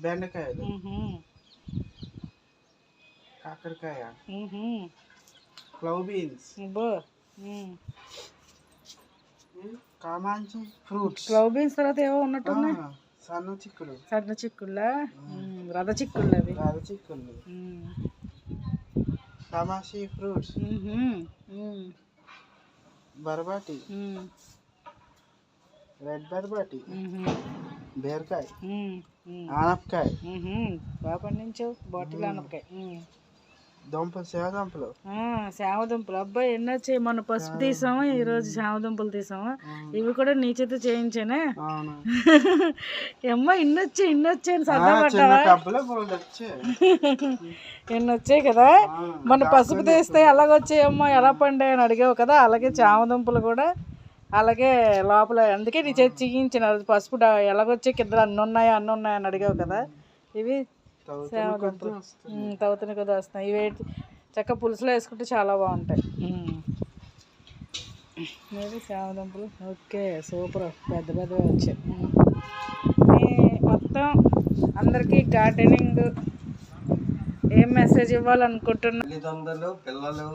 బెండకాయలు, కాకరకాయ, క్లవ్ బీన్స్, కామాంచి ఫ్రూట్స్. క్లవ్ బీన్స్ తర్వాత ఏవో ఉన్నట్టున్నాయి. సన్న చిక్కుడు. సన్న చిక్కుళ్ళా? రథ చిక్కుళ్ళు అవి. రథ చిక్కుళ్ళు. కామాషి ఫ్రూట్స్, బర్బాటి, రెడ్ బర్బాటి, బీరకాయ, ఆనపకాయ. బాగా పండించావు. బాటిల్ ఆనపకాయ, దుంపలు, సేవదుంపలు. సేవదుంపలు అబ్బాయి ఎన్ని వచ్చాయి. మన పసుపు తీసాము, ఈరోజు సేవదుంపలు తీసాము. ఇవి కూడా నీ చేత చేయించానే. ఏమ్మా ఇన్ని వచ్చాయి సరదా పడ్డావా? ఎన్ని వచ్చాయి కదా. మన పసుపు తీస్తే ఎలాగొచ్చాయమ్మా, ఎలా పండాయి అని అడిగావు కదా. అలాగే సేవదుంపలు కూడా అలాగే లోపల. అందుకే నీ చేతి చిగించిన పసుపు ఎలాగొచ్చాయి కింద అన్ని ఉన్నాయా అని అడిగావు కదా. ఇవి సేవదుంపలు తవ్వుతున్న కదా వస్తున్నాయి. ఇవి చక్క పులుసులో వేసుకుంటే చాలా బాగుంటాయి. ఇవి సేవదుంపలు. Okay, super. పెద్ద పెద్దగా వచ్చాయి. మొత్తం అందరికీ గార్డెనింగ్ ఏం మెసేజ్ ఇవ్వాలనుకుంటున్నా? తల్లిదండ్రులు పిల్లలు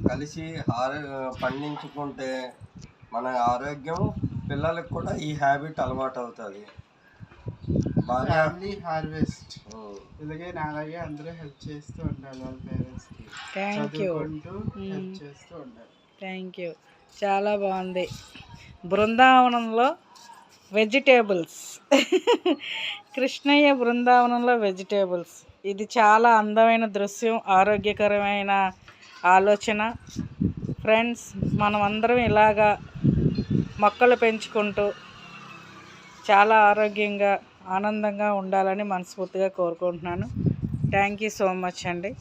కలిసి పండించుకుంటే మన ఆరోగ్యం, పిల్లలకు కూడా ఈ హ్యాబిట్ అలవాటు అవుతుంది. ఫ్యామిలీ హార్వెస్ట్ ఇలాగే నాలాగే అందరూ హెల్ప్ చేస్తూ ఉండాలి వాళ్ళ పేరెంట్స్కి. చదువుకుంటూ హెల్ప్ చేస్తూ ఉండాలి. Thank you. చాలా బాగుంది. బృందావనంలో వెజిటేబుల్స్. కృష్ణయ్య బృందావనంలో వెజిటేబుల్స్. ఇది చాలా అందమైన దృశ్యం, ఆరోగ్యకరమైన ఆలోచన. ఫ్రెండ్స్, మనం అందరం ఇలాగా మొక్కలు పెంచుకుంటూ చాలా ఆరోగ్యంగా ఆనందంగా ఉండాలని మనస్ఫూర్తిగా కోరుకుంటున్నాను. థ్యాంక్ యూ సో మచ్ అండి.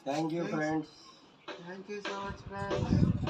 Thank you friends. Thank you so much friends.